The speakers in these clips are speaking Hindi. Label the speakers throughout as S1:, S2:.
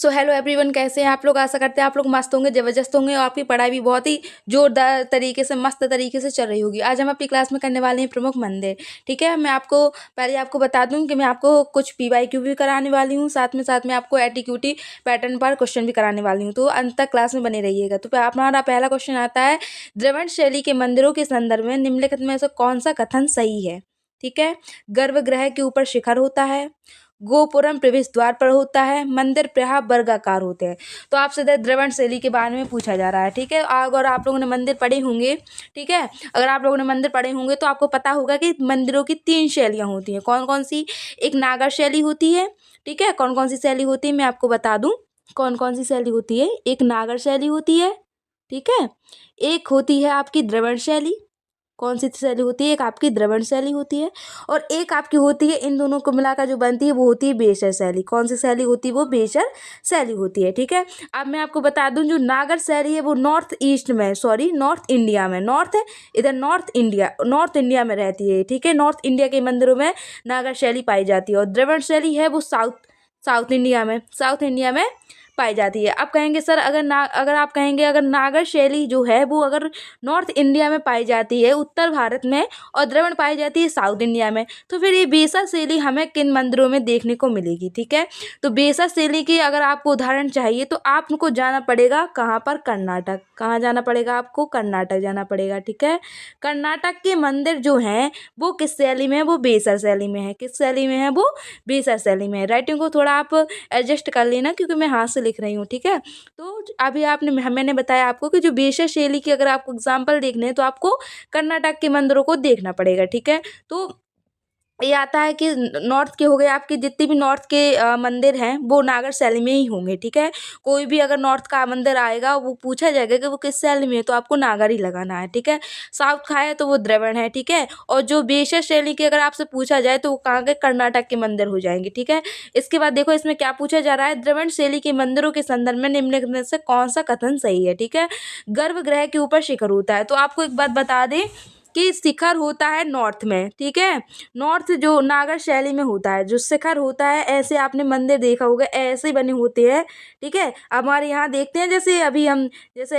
S1: सो हेलो एवरीवन, कैसे हैं आप लोग। आशा करते हैं आप लोग मस्त होंगे, ज़बरदस्त होंगे और आपकी पढ़ाई भी बहुत ही जोरदार तरीके से, मस्त तरीके से चल रही होगी। आज हम अपनी क्लास में करने वाले हैं प्रमुख मंदिर। ठीक है, मैं आपको पहले आपको बता दूं कि मैं आपको कुछ पीवाईक्यू भी कराने वाली हूं, साथ में आपको एटीक्यूटी पैटर्न पर क्वेश्चन भी कराने वाली हूँ, तो अंत तक क्लास में बने रहिएगा। तो हमारा पहला क्वेश्चन आता है, द्रविड़ शैली के मंदिरों के संदर्भ में निम्नलिखित में से कौन सा कथन सही है। ठीक है, गर्भगृह के ऊपर शिखर होता है, गोपुरम प्रवेश द्वार पर होता है, मंदिर प्रायः वर्गाकार होते हैं। तो आपसे द्रविड़ शैली के बारे में पूछा जा रहा है। ठीक है, अगर आप लोगों ने मंदिर पढ़े होंगे, ठीक है, अगर आप लोगों ने मंदिर पढ़े होंगे तो आपको पता होगा कि मंदिरों की 3 शैलियाँ होती हैं। कौन कौन सी। एक नागर शैली होती है। ठीक है, कौन कौन सी शैली होती है मैं आपको बता दूं। कौन कौन सी शैली होती है। एक नागर शैली होती है। ठीक है, एक होती है आपकी द्रविड़ शैली। कौन सी शैली होती है। एक आपकी द्रविड़ शैली होती है और एक आपकी होती है, इन दोनों को मिलाकर जो बनती है वो होती है बेसर शैली। कौन सी शैली होती है। वो बेसर शैली होती है। ठीक है, अब मैं आपको बता दूं, जो नागर शैली है वो नॉर्थ इंडिया में, नॉर्थ इंडिया में रहती है। ठीक है, नॉर्थ इंडिया के मंदिरों में नागर शैली पाई जाती है और द्रविड़ शैली है वो साउथ इंडिया में पाई जाती है। अब कहेंगे सर, अगर आप कहेंगे अगर नागर शैली जो है वो अगर नॉर्थ इंडिया में पाई जाती है, उत्तर भारत में, और द्रविड़ पाई जाती है साउथ इंडिया में, तो फिर ये बेसर शैली हमें किन मंदिरों में देखने को मिलेगी। ठीक है, तो बेसर शैली की अगर आपको उदाहरण चाहिए तो आपको जाना पड़ेगा कहाँ पर। कर्नाटक। कहाँ जाना पड़ेगा आपको। कर्नाटक जाना पड़ेगा। ठीक है, कर्नाटक के मंदिर जो हैं वो किस शैली में है। वो बेसर शैली में है। किस शैली में है। वो बेसर शैली में है। राइटिंग को थोड़ा आप एडजस्ट कर लेना क्योंकि मैं हाथ से लिख रही हूँ। ठीक है, तो अभी मैंने बताया आपको कि जो बेसर शैली की अगर आपको एग्जाम्पल देखने हैं तो आपको कर्नाटक के मंदिरों को देखना पड़ेगा। ठीक है, तो ये आता है कि नॉर्थ के हो गए, आपके जितने भी नॉर्थ के मंदिर हैं वो नागर शैली में ही होंगे। ठीक है, कोई भी अगर नॉर्थ का मंदिर आएगा वो पूछा जाएगा कि वो किस शैली में है, तो आपको नागर ही लगाना है। ठीक है, साउथ का है तो वो द्रविड़ है। ठीक है, और जो बेसर शैली की अगर आपसे पूछा जाए तो वो कहाँ के। कर्नाटक के मंदिर हो जाएंगे। ठीक है, इसके बाद देखो इसमें क्या पूछा जा रहा है, द्रविड़ शैली के मंदिरों के संदर्भ में निम्नलिखित में से कौन सा कथन सही है। ठीक है, गर्भगृह के ऊपर शिखर होता है, तो आपको एक बात बता दें कि शिखर होता है नॉर्थ में। ठीक है, नॉर्थ जो नागर शैली में होता है, जो शिखर होता है, ऐसे आपने मंदिर देखा होगा, ऐसे ही बने होते हैं। ठीक है, हमारे यहाँ देखते हैं जैसे अभी हम जैसे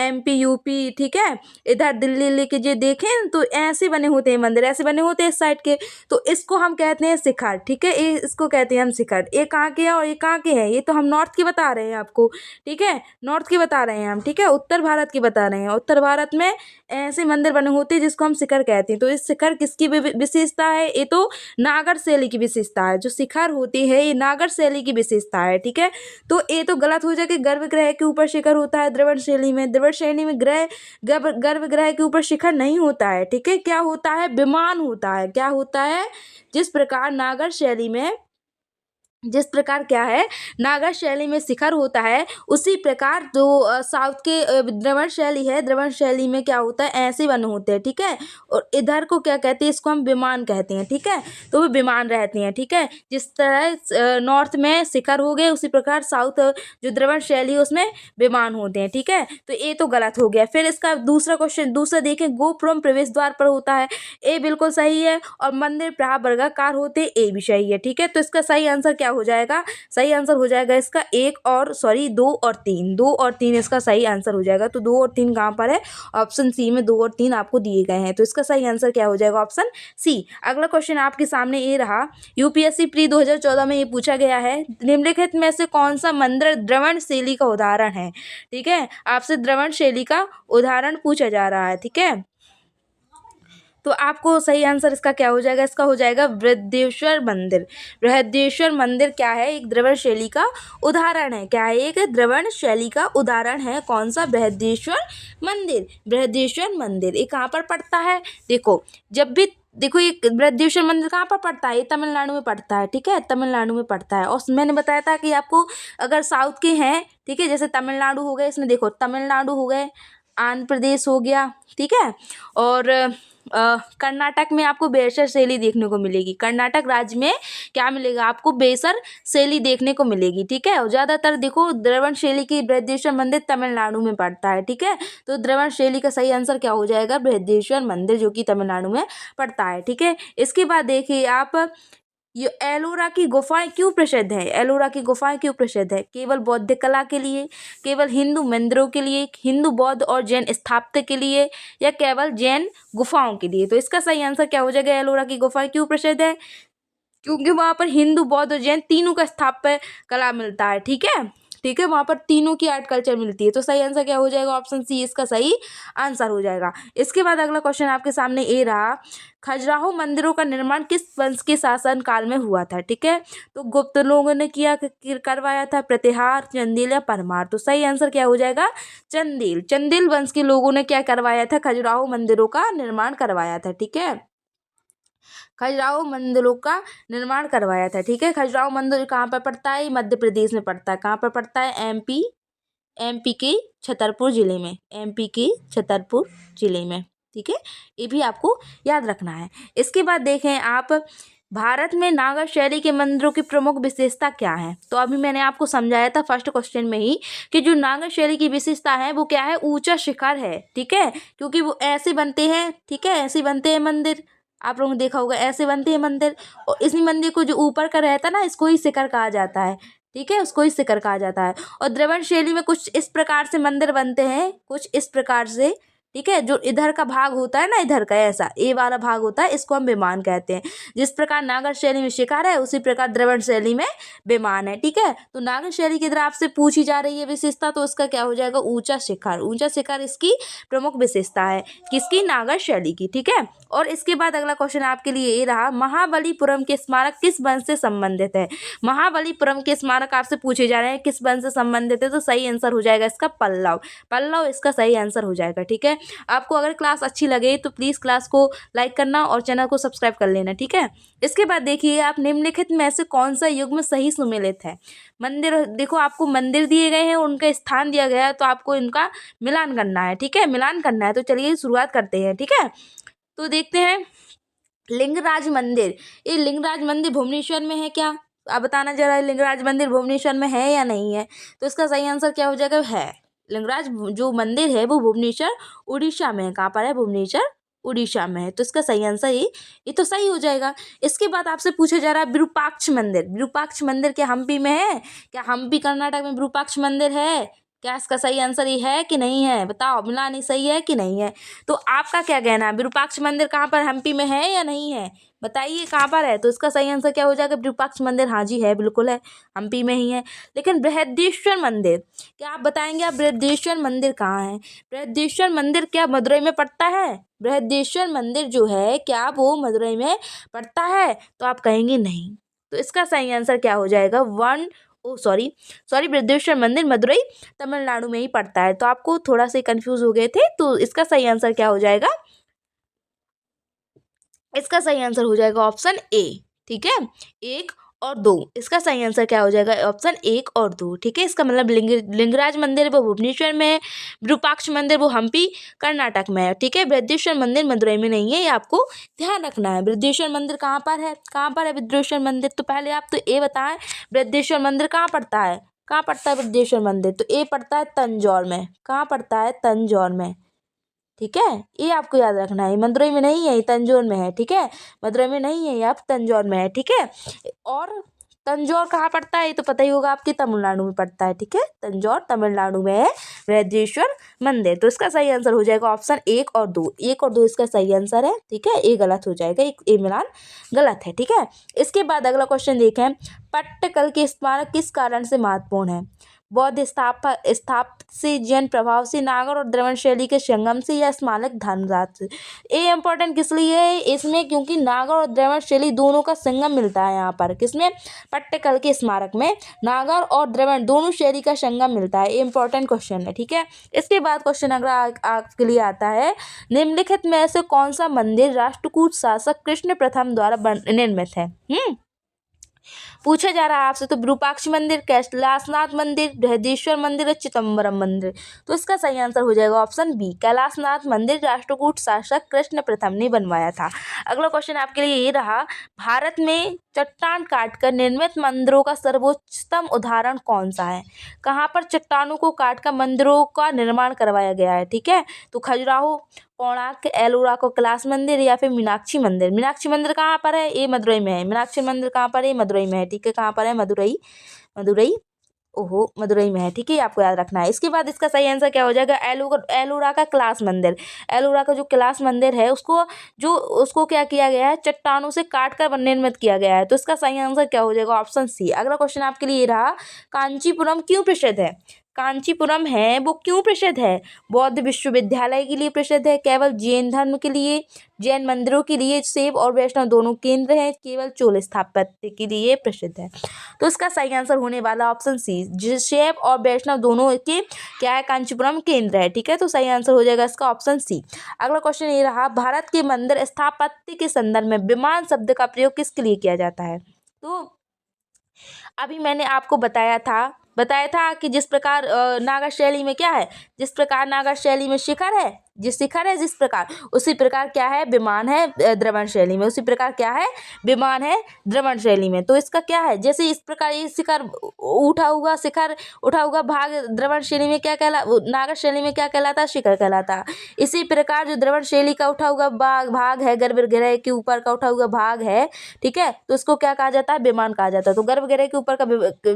S1: MP UP, ठीक है, इधर दिल्ली के जो देखें तो ऐसे बने होते हैं मंदिर, ऐसे बने होते हैं इस साइड के, तो इसको हम कहते हैं शिखर। ठीक है, ये इसको कहते हैं हम शिखर। ये कहाँ के हैं और ये कहाँ के हैं, ये तो हम नॉर्थ के बता रहे हैं आपको। ठीक है, नॉर्थ के बता रहे हैं हम। ठीक है, उत्तर भारत की बता रहे हैं। उत्तर भारत में ऐसे मंदिर बने होते हैं जिसको हम शिखर कहते हैं। तो इस शिखर किसकी विशेषता है। ये तो नागर शैली की विशेषता है। जो शिखर होती है ये नागर शैली की विशेषता है। ठीक है, तो ये तो गलत हो जाए कि गर्भगृह के ऊपर शिखर होता है द्रविड़ शैली में। द्रविड़ शैली में गर्भगृह के ऊपर शिखर नहीं होता है। ठीक है, क्या होता है। विमान होता है। क्या होता है। जिस प्रकार नागर शैली में, जिस प्रकार क्या है, नागर शैली में शिखर होता है, उसी प्रकार जो साउथ के द्रविड़ शैली है, द्रविड़ शैली में क्या होता है, ऐसे बने होते हैं। ठीक है, और इधर को क्या कहते हैं, इसको हम विमान कहते हैं। ठीक है, तो वो विमान रहते हैं। ठीक है, जिस तरह नॉर्थ में शिखर हो गए उसी प्रकार साउथ जो द्रविड़ शैली है उसमें विमान होते हैं। ठीक है, तो ये तो गलत हो गया। फिर इसका दूसरा क्वेश्चन, दूसरा देखें, गोपुरम प्रवेश द्वार पर होता है, ये बिल्कुल सही है, और मंदिर प्रायः वर्गाकार होते, ये भी सही है। ठीक है, तो इसका सही आंसर क्या हो जाएगा। सही आंसर हो जाएगा इसका 2 और 3 इसका सही आंसर हो जाएगा। तो 2 और 3 कहाँ पर है। ऑप्शन सी में 2 और 3 आपको दिए गए हैं, तो इसका सही आंसर क्या हो जाएगा। Option C. अगला क्वेश्चन आपके सामने ये रहा, UPSC प्री 2014 में ये पूछा गया है, निम्नलिखित में से कौन सा मंदिर द्रविड़ शैली का उदाहरण है। ठीक है, आपसे द्रविड़ शैली का उदाहरण पूछा जा रहा है। ठीक है, तो आपको सही आंसर इसका क्या हो जाएगा। इसका हो जाएगा बृहदेश्वर मंदिर। बृहदेश्वर मंदिर क्या है। एक द्रविड़ शैली का उदाहरण है। क्या है। एक द्रविड़ शैली का उदाहरण है। कौन सा। बृहदेश्वर मंदिर। बृहदेश्वर मंदिर ये कहाँ पर पड़ता है। देखो, जब भी देखो ये बृहदेश्वर मंदिर कहाँ पर पड़ता है। ये तमिलनाडु में पड़ता है। ठीक है, तमिलनाडु में पड़ता है। और मैंने बताया था कि आपको अगर साउथ के हैं, ठीक है, जैसे तमिलनाडु हो गए, इसमें देखो तमिलनाडु हो गए, आंध्र प्रदेश हो गया। ठीक है, और कर्नाटक में आपको बेसर शैली देखने को मिलेगी। कर्नाटक राज्य में क्या मिलेगा आपको। बेसर शैली देखने को मिलेगी। ठीक है, और ज़्यादातर देखो द्रविड़ शैली की बृहदेश्वर मंदिर तमिलनाडु में पड़ता है। ठीक है, तो द्रविड़ शैली का सही आंसर क्या हो जाएगा। बृहदेश्वर मंदिर जो कि तमिलनाडु में पड़ता है। ठीक है, इसके बाद देखिए आप ये एलोरा की गुफाएं क्यों प्रसिद्ध है? एलोरा की गुफाएं क्यों प्रसिद्ध है? केवल बौद्ध कला के लिए, केवल हिंदू मंदिरों के लिए, हिंदू बौद्ध और जैन स्थापत्य के लिए, या केवल जैन गुफाओं के लिए? तो इसका सही आंसर क्या हो जाएगा? एलोरा की गुफाएं क्यों प्रसिद्ध है? क्योंकि वहां पर हिंदू बौद्ध और जैन तीनों का स्थापत्य कला मिलता है। ठीक है, ठीक है, वहां पर तीनों की आर्ट कल्चर मिलती है। तो सही आंसर क्या हो जाएगा? ऑप्शन सी इसका सही आंसर हो जाएगा। इसके बाद अगला क्वेश्चन आपके सामने ये रहा, खजुराहो मंदिरों का निर्माण किस वंश के शासन काल में हुआ था? ठीक है, तो गुप्त लोगों ने करवाया था, प्रतिहार, चंदेल या परमार? तो सही आंसर क्या हो जाएगा? चंदेल। चंदेल वंश के लोगों ने क्या करवाया था? खजुराहो मंदिरों का निर्माण करवाया था। ठीक है, खजुराहो मंदिरों का निर्माण करवाया था। ठीक है, खजुराहो मंदिर कहाँ पर पड़ता है? मध्य प्रदेश में पड़ता है। कहाँ पर पड़ता है? एमपी के छतरपुर जिले में, एमपी के छतरपुर जिले में। ठीक है, ये भी आपको याद रखना है। इसके बाद देखें आप, भारत में नागर शैली के मंदिरों की प्रमुख विशेषता क्या है? तो अभी मैंने आपको समझाया था फर्स्ट क्वेश्चन में ही कि जो नागर शैली की विशेषता है वो क्या है? ऊंचा शिखर है। ठीक है, क्योंकि वो ऐसे बनते हैं। ठीक है, ऐसे बनते हैं मंदिर, आप लोगों ने देखा होगा ऐसे बनते हैं मंदिर, और इसी मंदिर को जो ऊपर का रहता है ना, इसको ही शिखर कहा जाता है। ठीक है, उसको ही शिखर कहा जाता है। और द्रविड़ शैली में कुछ इस प्रकार से मंदिर बनते हैं, कुछ इस प्रकार से। ठीक है, जो इधर का भाग होता है ना, इधर का ऐसा ए वाला भाग होता है, इसको हम विमान कहते हैं। जिस प्रकार नागर शैली में शिखर है, उसी प्रकार द्रविड़ शैली में विमान है। ठीक है, तो नागर शैली की इधर आपसे पूछी जा रही है विशेषता, तो इसका क्या हो जाएगा? ऊंचा शिखर। ऊंचा शिखर इसकी प्रमुख विशेषता है, किसकी? नागर शैली की। ठीक है, और इसके बाद अगला क्वेश्चन आपके लिए ये रहा, महाबलीपुरम के स्मारक किस वंश से संबंधित है? महाबलीपुरम के स्मारक आपसे पूछे जा रहे हैं, किस वंश से संबंधित है? तो सही आंसर हो जाएगा इसका पल्लव। पल्लव इसका सही आंसर हो जाएगा। ठीक है, आपको अगर क्लास अच्छी लगे तो प्लीज़ क्लास को लाइक करना और चैनल को सब्सक्राइब कर लेना। ठीक है, इसके बाद देखिए आप, निम्नलिखित में से कौन सा युग्म सही सुमेलित है? मंदिर, देखो आपको मंदिर दिए गए हैं, उनका स्थान दिया गया है, तो आपको इनका मिलान करना है। ठीक है, मिलान करना है। तो चलिए शुरुआत करते हैं। ठीक है, तो देखते हैं लिंगराज मंदिर। ये लिंगराज मंदिर भुवनेश्वर में है क्या? आप बताना जरा, लिंगराज मंदिर भुवनेश्वर में है या नहीं है? तो इसका सही आंसर क्या हो जाएगा? है। लिंगराज जो मंदिर है वो भुवनेश्वर उड़ीसा में है। कहाँ पर है? भुवनेश्वर उड़ीसा में है। तो इसका सही आंसर ये तो सही हो जाएगा। इसके बाद आपसे पूछा जा रहा है विरूपाक्ष मंदिर। विरूपाक्ष मंदिर क्या हम्पी में है? क्या हम्पी कर्नाटक में विरूपाक्ष मंदिर है? क्या इसका सही आंसर ये है कि नहीं है? बताओ, मिला नहीं, सही है कि नहीं है? तो आपका क्या कहना है? विरूपाक्ष मंदिर कहाँ पर, हम्पी में है या नहीं है? बताइए कहाँ पर है? तो इसका सही आंसर क्या हो जाएगा? विरूपाक्ष मंदिर, हाँ जी है, बिल्कुल है, हम्पी में ही है। लेकिन बृहदेश्वर मंदिर, क्या आप बताएंगे आप बृहदेश्वर मंदिर कहाँ है? बृहदेश्वर मंदिर क्या मदुरई में पड़ता है? बृहदेश्वर मंदिर जो है क्या वो मदुरई में पड़ता है? तो आप कहेंगे नहीं। तो इसका सही आंसर क्या हो जाएगा? बृहदेश्वर मंदिर मदुरई तमिलनाडु में ही पड़ता है। तो आपको थोड़ा से कंफ्यूज हो गए थे, तो इसका सही आंसर क्या हो जाएगा? इसका सही आंसर हो जाएगा ऑप्शन ए। ठीक है, 1 और 2, इसका सही आंसर क्या हो जाएगा? ऑप्शन 1 और 2। ठीक है, इसका मतलब लिंगराज मंदिर वो भुवनेश्वर में है, विरूपाक्ष मंदिर वो हम्पी कर्नाटक में है। ठीक है, बृहदेश्वर मंदिर मदुरई में नहीं है, ये आपको ध्यान रखना है। बृहदेश्वर मंदिर कहाँ पर है? कहाँ पर है बृहदेश्वर मंदिर? तो पहले आप तो ये बताएं, बृहदेश्वर मंदिर कहाँ पड़ता है? कहाँ पड़ता है बृहदेश्वर मंदिर? तो ये पड़ता है तंजौर में। कहाँ पड़ता है? तंजौर में। ठीक है, ये आपको याद रखना है, मदुरई में नहीं है, ये तंजौर में है। ठीक है, मदुरई में नहीं है, ये आप तंजौर में है। ठीक है, और तंजौर कहाँ पड़ता है? ये तो पता ही होगा, आपकी तमिलनाडु में पड़ता है। ठीक है, तंजौर तमिलनाडु में है बृहदेश्वर मंदिर। तो इसका सही आंसर हो जाएगा ऑप्शन 1 और 2। 1 और 2 इसका सही आंसर है। ठीक है, ये गलत हो जाएगा, ये मिलान गलत है। ठीक है, इसके बाद अगला क्वेश्चन देखें, पट्टकल के स्मारक किस कारण से महत्वपूर्ण है? बौद्ध स्थाप से, जैन प्रभाव से, नागर और द्रविड़ शैली के संगम से, या स्मारक धर्मराज से? ये इंपॉर्टेंट किस लिए है इसमें? क्योंकि नागर और द्रविड़ शैली दोनों का संगम मिलता है यहाँ पर। किसमें? पट्टकल के स्मारक में नागर और द्रविड़ दोनों शैली का संगम मिलता है। ये इंपॉर्टेंट क्वेश्चन है। ठीक है, इसके बाद क्वेश्चन अगला आपके लिए आता है, निम्नलिखित में से कौन सा मंदिर राष्ट्रकूट शासक कृष्ण प्रथम द्वारा निर्मित है? पूछा जा रहा है आपसे, तो विरूपाक्ष मंदिर, कैलाशनाथ मंदिर, बृहदेश्वर मंदिर और चिदम्बरम मंदिर। तो इसका सही आंसर हो जाएगा ऑप्शन बी, कैलाशनाथ मंदिर राष्ट्रकूट शासक कृष्ण प्रथम ने बनवाया था। अगला क्वेश्चन आपके लिए ये रहा, भारत में चट्टान काटकर निर्मित मंदिरों का सर्वोच्चतम उदाहरण कौन सा है? कहाँ पर चट्टानों को काटकर मंदिरों का निर्माण करवाया गया है? ठीक है, तो खजुराहो, कोणार्क, एलोरा को कैलाश मंदिर या फिर मीनाक्षी मंदिर। मीनाक्षी मंदिर कहाँ पर है? ये मदुरई में है। मीनाक्षी मंदिर कहाँ पर है? मदुरई में है। ठीक है, कहाँ पर है? मदुरई, मदुरई, ओहो मदुरई में है। ठीक है, आपको याद रखना है। इसके बाद इसका सही आंसर क्या हो जाएगा? एलोरा का कैलाश मंदिर। एलोरा का जो कैलाश मंदिर है उसको क्या किया गया है? चट्टानों से काट कर निर्मित किया गया है। तो इसका सही आंसर क्या हो जाएगा? Option C. अगला क्वेश्चन आपके लिए रहा, कांचीपुरम क्यों प्रसिद्ध है? कांचीपुरम है वो क्यों प्रसिद्ध है? बौद्ध विश्वविद्यालय के लिए प्रसिद्ध है, केवल जैन धर्म के लिए, जैन मंदिरों के लिए, शैव और वैष्णव दोनों केंद्र हैं, केवल चोल स्थापत्य के लिए प्रसिद्ध है। तो इसका सही आंसर होने वाला ऑप्शन सी, शैव और वैष्णव दोनों के क्या है? कांचीपुरम केंद्र है। ठीक है, तो सही आंसर हो जाएगा इसका ऑप्शन सी। अगला क्वेश्चन ये रहा, भारत के मंदिर स्थापत्य के संदर्भ में विमान शब्द का प्रयोग किसके लिए किया जाता है? तो अभी मैंने आपको बताया था कि जिस प्रकार नागा शैली में क्या है, जिस प्रकार नागा शैली में शिखर है, जिस प्रकार, उसी प्रकार क्या है? विमान है द्रवण शैली में। उसी प्रकार क्या है? विमान है द्रवण शैली में। तो इसका क्या है? जैसे इस प्रकार ये शिखर उठा हुआ भाग द्रवण शैली में क्या नागा शैली में क्या कहलाता है? शिखर कहलाता। इसी प्रकार जो द्रवण शैली का उठा हुआ भाग है, गर्भगृह के ऊपर का उठा हुआ भाग है, ठीक है, तो इसको क्या कहा जाता है? विमान कहा जाता है। तो गर्भगृह के ऊपर का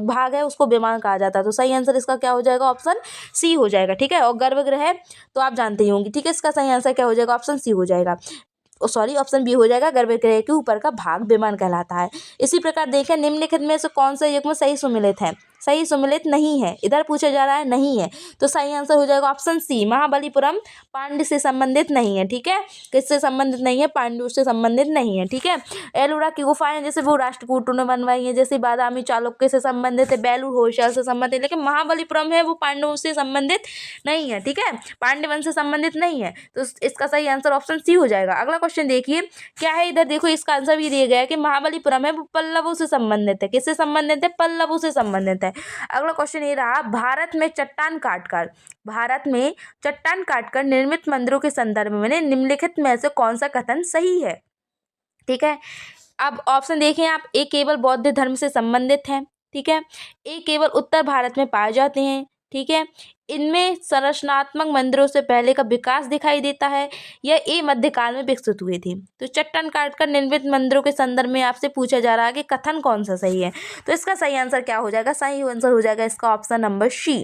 S1: भाग है उसको विमान कहा जाता है। तो सही आंसर इसका क्या हो जाएगा? ऑप्शन सी हो जाएगा। ठीक है, और गर्भगृह तो आप जानते ही होंगे। ठीक है, इसका सही आंसर क्या हो जाएगा? ऑप्शन सी हो जाएगा, सॉरी ऑप्शन बी हो जाएगा, गर्भगृह के ऊपर का भाग विमान कहलाता है। इसी प्रकार देखें, निम्नलिखित में से कौन सा युग्म सही सुमेलित है? सही सुमेलित नहीं है, इधर पूछा जा रहा है नहीं है। तो सही आंसर हो जाएगा ऑप्शन सी, महाबलीपुरम पांड्य से संबंधित नहीं है। ठीक है, किससे संबंधित नहीं है? पांड्यों से संबंधित नहीं है। ठीक है, एलोरा की गुफाएं जैसे वो राष्ट्रकूटों ने बनवाई है, जैसे बादामी चालुक्य से संबंधित है, बेलूर होयसाल से संबंधित है, लेकिन महाबलीपुरम है वो पांड्यों से संबंधित नहीं है। ठीक है, पांड्य वंश से संबंधित नहीं है। तो इसका सही आंसर ऑप्शन सी हो जाएगा। अगला क्वेश्चन देखिए क्या है, इधर देखो इसका आंसर भी दिया गया है कि महाबलीपुरम है वो पल्लवों से संबंधित है। किससे संबंधित है? पल्लवों से संबंधित है। अगला क्वेश्चन ये रहा, भारत में चट्टान काटकर निर्मित मंदिरों के संदर्भ में निम्नलिखित में से कौन सा कथन सही है? ठीक है, अब ऑप्शन देखें आप, ए केवल बौद्ध धर्म से संबंधित है, ठीक है, ए केवल उत्तर भारत में पाए जाते हैं, ठीक है, इनमें संरचनात्मक मंदिरों से पहले का विकास दिखाई देता है, या ए मध्यकाल में विकसित हुए थे। तो चट्टान काटकर निर्मित मंदिरों के संदर्भ में आपसे पूछा जा रहा है कि कथन कौन सा सही है। तो इसका सही आंसर क्या हो जाएगा? सही आंसर हो जाएगा इसका ऑप्शन नंबर सी।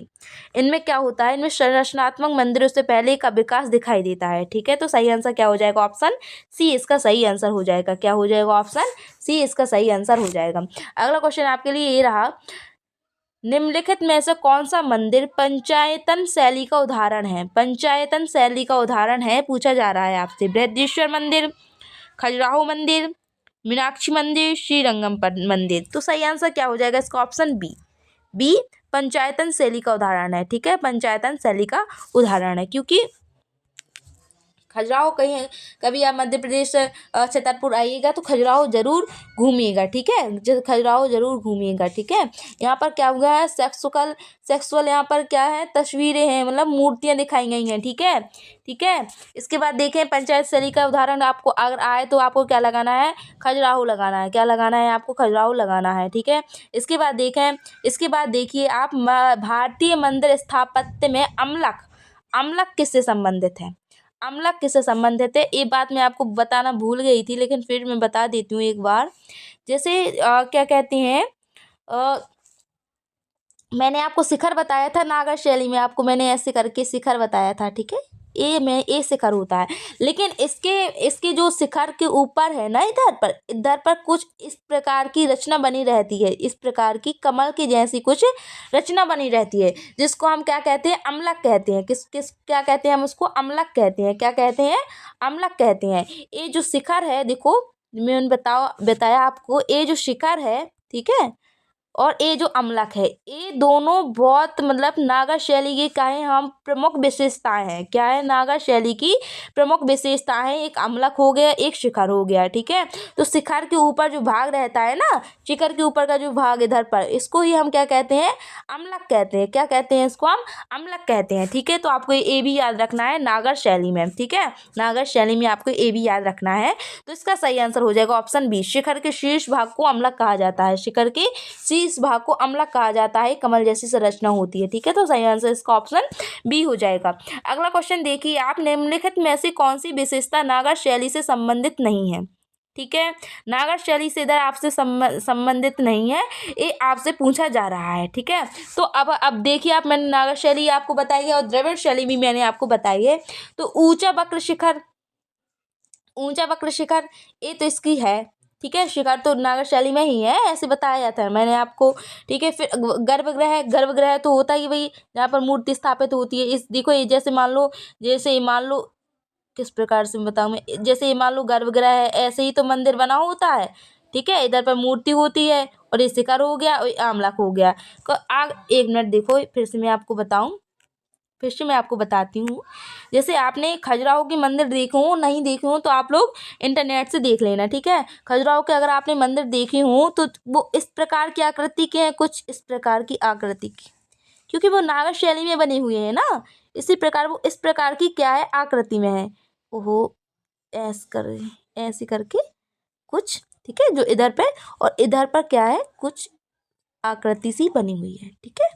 S1: इनमें क्या होता है? इनमें संरचनात्मक मंदिरों से पहले का विकास दिखाई देता है। ठीक है, तो सही आंसर क्या हो जाएगा? ऑप्शन सी इसका सही आंसर हो जाएगा। क्या हो जाएगा? ऑप्शन सी इसका सही आंसर हो जाएगा। अगला क्वेश्चन आपके लिए ये रहा, निम्नलिखित में से कौन सा मंदिर पंचायतन शैली का उदाहरण है? पंचायतन शैली का उदाहरण है, पूछा जा रहा है आपसे। बृहदेश्वर मंदिर, खजुराहो मंदिर, मीनाक्षी मंदिर, श्रीरंगम मंदिर। तो सही आंसर क्या हो जाएगा इसका? ऑप्शन बी पंचायतन शैली का उदाहरण है। ठीक है, पंचायतन शैली का उदाहरण है, क्योंकि खजुराहो कभी आप मध्य प्रदेश छतरपुर आइएगा तो खजुराहो जरूर घूमिएगा। ठीक है, खजुराहो जरूर घूमिएगा। ठीक है, यहाँ पर क्या हुआ है? सेक्सुअल यहाँ पर क्या है? तस्वीरें हैं, मतलब मूर्तियाँ दिखाई गई हैं। ठीक है, इसके बाद देखें पंचायत शैली का उदाहरण आपको अगर आए तो आपको क्या लगाना है? खजुराहो लगाना है। क्या लगाना है आपको? खजुराहो लगाना है। ठीक है, इसके बाद देखिए आप, भारतीय मंदिर स्थापत्य में अमलक किससे संबंधित है? अमलक किससे संबंधित है? ये बात मैं आपको बताना भूल गई थी, लेकिन फिर मैं बता देती हूँ एक बार। जैसे क्या कहते हैं, मैंने आपको शिखर बताया था नागा शैली में, आपको मैंने ऐसे करके शिखर बताया था। ठीक है, ए शिखर होता है, लेकिन इसके जो शिखर के ऊपर है ना, इधर पर कुछ इस प्रकार की रचना बनी रहती है, इस प्रकार की कमल की जैसी कुछ रचना बनी रहती है, जिसको हम क्या कहते हैं? अमलक कहते हैं। क्या कहते हैं हम उसको? अमलक कहते हैं। क्या कहते हैं? अमलक कहते हैं। ये जो शिखर है, देखो मैंने बताया आपको, ये जो शिखर है, ठीक है, और ये जो अम्लक है, ये दोनों बहुत मतलब नागा शैली की क्या है हम प्रमुख विशेषताएं हैं। क्या है नागा शैली की प्रमुख विशेषताएं, एक अम्लक हो गया, एक शिखर हो गया। ठीक है, तो शिखर के ऊपर जो भाग रहता है ना, शिखर के ऊपर का जो भाग इधर पर, इसको ही हम क्या कहते हैं, अम्लक कहते हैं। क्या कहते हैं इसको हम, अम्लक कहते हैं। ठीक है, तो आपको ये भी याद रखना है नागर शैली में। ठीक है, नागर शैली में आपको ये भी याद रखना है। तो इसका सही आंसर हो जाएगा ऑप्शन बी, शिखर के शीर्ष भाग को अम्लक कहा जाता है। शिखर के शीर्ष भाग को अम्लक कहा जाता है, कमल जैसी संरचना होती है। ठीक है, तो सही आंसर इसका ऑप्शन बी हो जाएगा। अगला क्वेश्चन देखिए आप, निम्नलिखित में से कौन सी विशेषता नागर शैली से संबंधित नहीं है। ठीक है, नागर शैली से इधर आपसे संबंधित नहीं है, ये आपसे पूछा जा रहा है। ठीक है, तो अब देखिए आप, मैंने नागर शैली आपको बताई है और द्रविड़ शैली भी मैंने आपको बताई है। तो ऊंचा वक्र शिखर, ऊंचा वक्र शिखर ये तो इसकी है। ठीक है, शिखर तो नागर शैली में ही है, ऐसे बताया जाता है मैंने आपको। ठीक है, फिर गर्भगृह, गर्भगृह तो होता ही भाई जहाँ पर मूर्ति स्थापित होती है। इस देखो ये जैसे मान लो, जैसे मान लो किस प्रकार से बताऊँ मैं, जैसे ये मान लो गर्भगृह है, ऐसे ही तो मंदिर बना होता है। ठीक है, इधर पर मूर्ति होती है और ये शिखर हो गया और ये आमलक हो गया। तो एक मिनट देखो, फिर से मैं आपको बताती हूँ। जैसे आपने खजुराहो की मंदिर देखो हो, नहीं देखे हो तो आप लोग इंटरनेट से देख लेना। ठीक है, खजुराहो के अगर आपने मंदिर देखे हो तो वो इस प्रकार की आकृति के हैं, कुछ इस प्रकार की आकृति की, क्योंकि वो नागर शैली में बने हुए हैं ना, इसी प्रकार वो इस प्रकार की क्या है, आकृति में है। ओहो, ऐसे करके कुछ। ठीक है, जो इधर पे और इधर पर क्या है, कुछ आकृति सी बनी हुई है। ठीक है,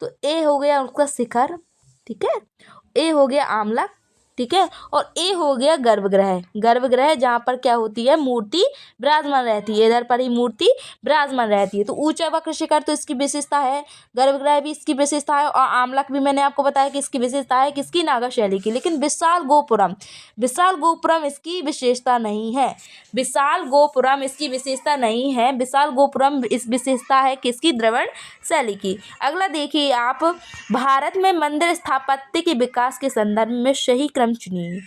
S1: तो ए हो गया उसका शिखर। ठीक है, ए हो गया आमलक। ठीक है, और ए हो गया गर्भगृह। गर्भगृह जहाँ पर क्या होती है, मूर्ति विराजमान रहती है, इधर पर ही मूर्ति विराजमान रहती है। तो ऊंचा वक्र शिखर तो इसकी विशेषता है, गर्भगृह भी इसकी विशेषता है, और आमलक भी मैंने आपको बताया कि इसकी विशेषता है, किसकी, नागा शैली की। लेकिन विशाल गोपुरम, विशाल गोपुरम इसकी विशेषता नहीं है। विशाल गोपुरम इसकी विशेषता नहीं है, विशाल गोपुरम इस विशेषता है किसकी, द्रविड़ शैली की। अगला देखिए आप, भारत में मंदिर स्थापत्य के विकास के संदर्भ में सही क्रम चुनिए।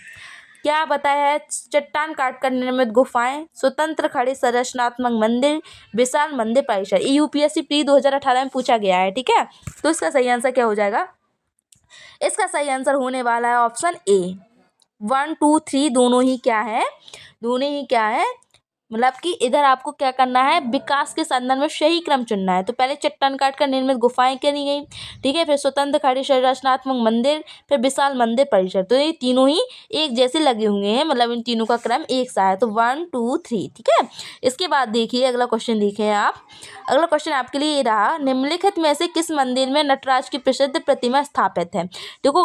S1: क्या बताया है, चट्टान काटकर निर्मित गुफाएं, स्वतंत्र खड़े संरचनात्मक मंदिर, विशाल मंदिर परिसर। ये यूपीएससी प्री 2018 में पूछा गया है। ठीक है, तो इसका सही आंसर क्या हो जाएगा, इसका सही आंसर होने वाला है ऑप्शन ए। 1 2 3 दोनों ही क्या है, दोनों ही क्या है, मतलब कि इधर आपको क्या करना है, विकास के संदर्भ में सही क्रम चुनना है। तो पहले चट्टान काट कर निर्मित गुफाएं करी गई। ठीक है, फिर स्वतंत्र खड़े संरचनात्मक मंदिर, फिर विशाल मंदिर परिसर। तो ये तीनों ही एक जैसे लगे हुए हैं, मतलब इन तीनों का क्रम एक सा है। तो 1 2 3। ठीक है, इसके बाद देखिए अगला क्वेश्चन देखिए आप। अगला क्वेश्चन आपके लिए ये रहा, निम्नलिखित में से किस मंदिर में नटराज की प्रसिद्ध प्रतिमा स्थापित है। देखो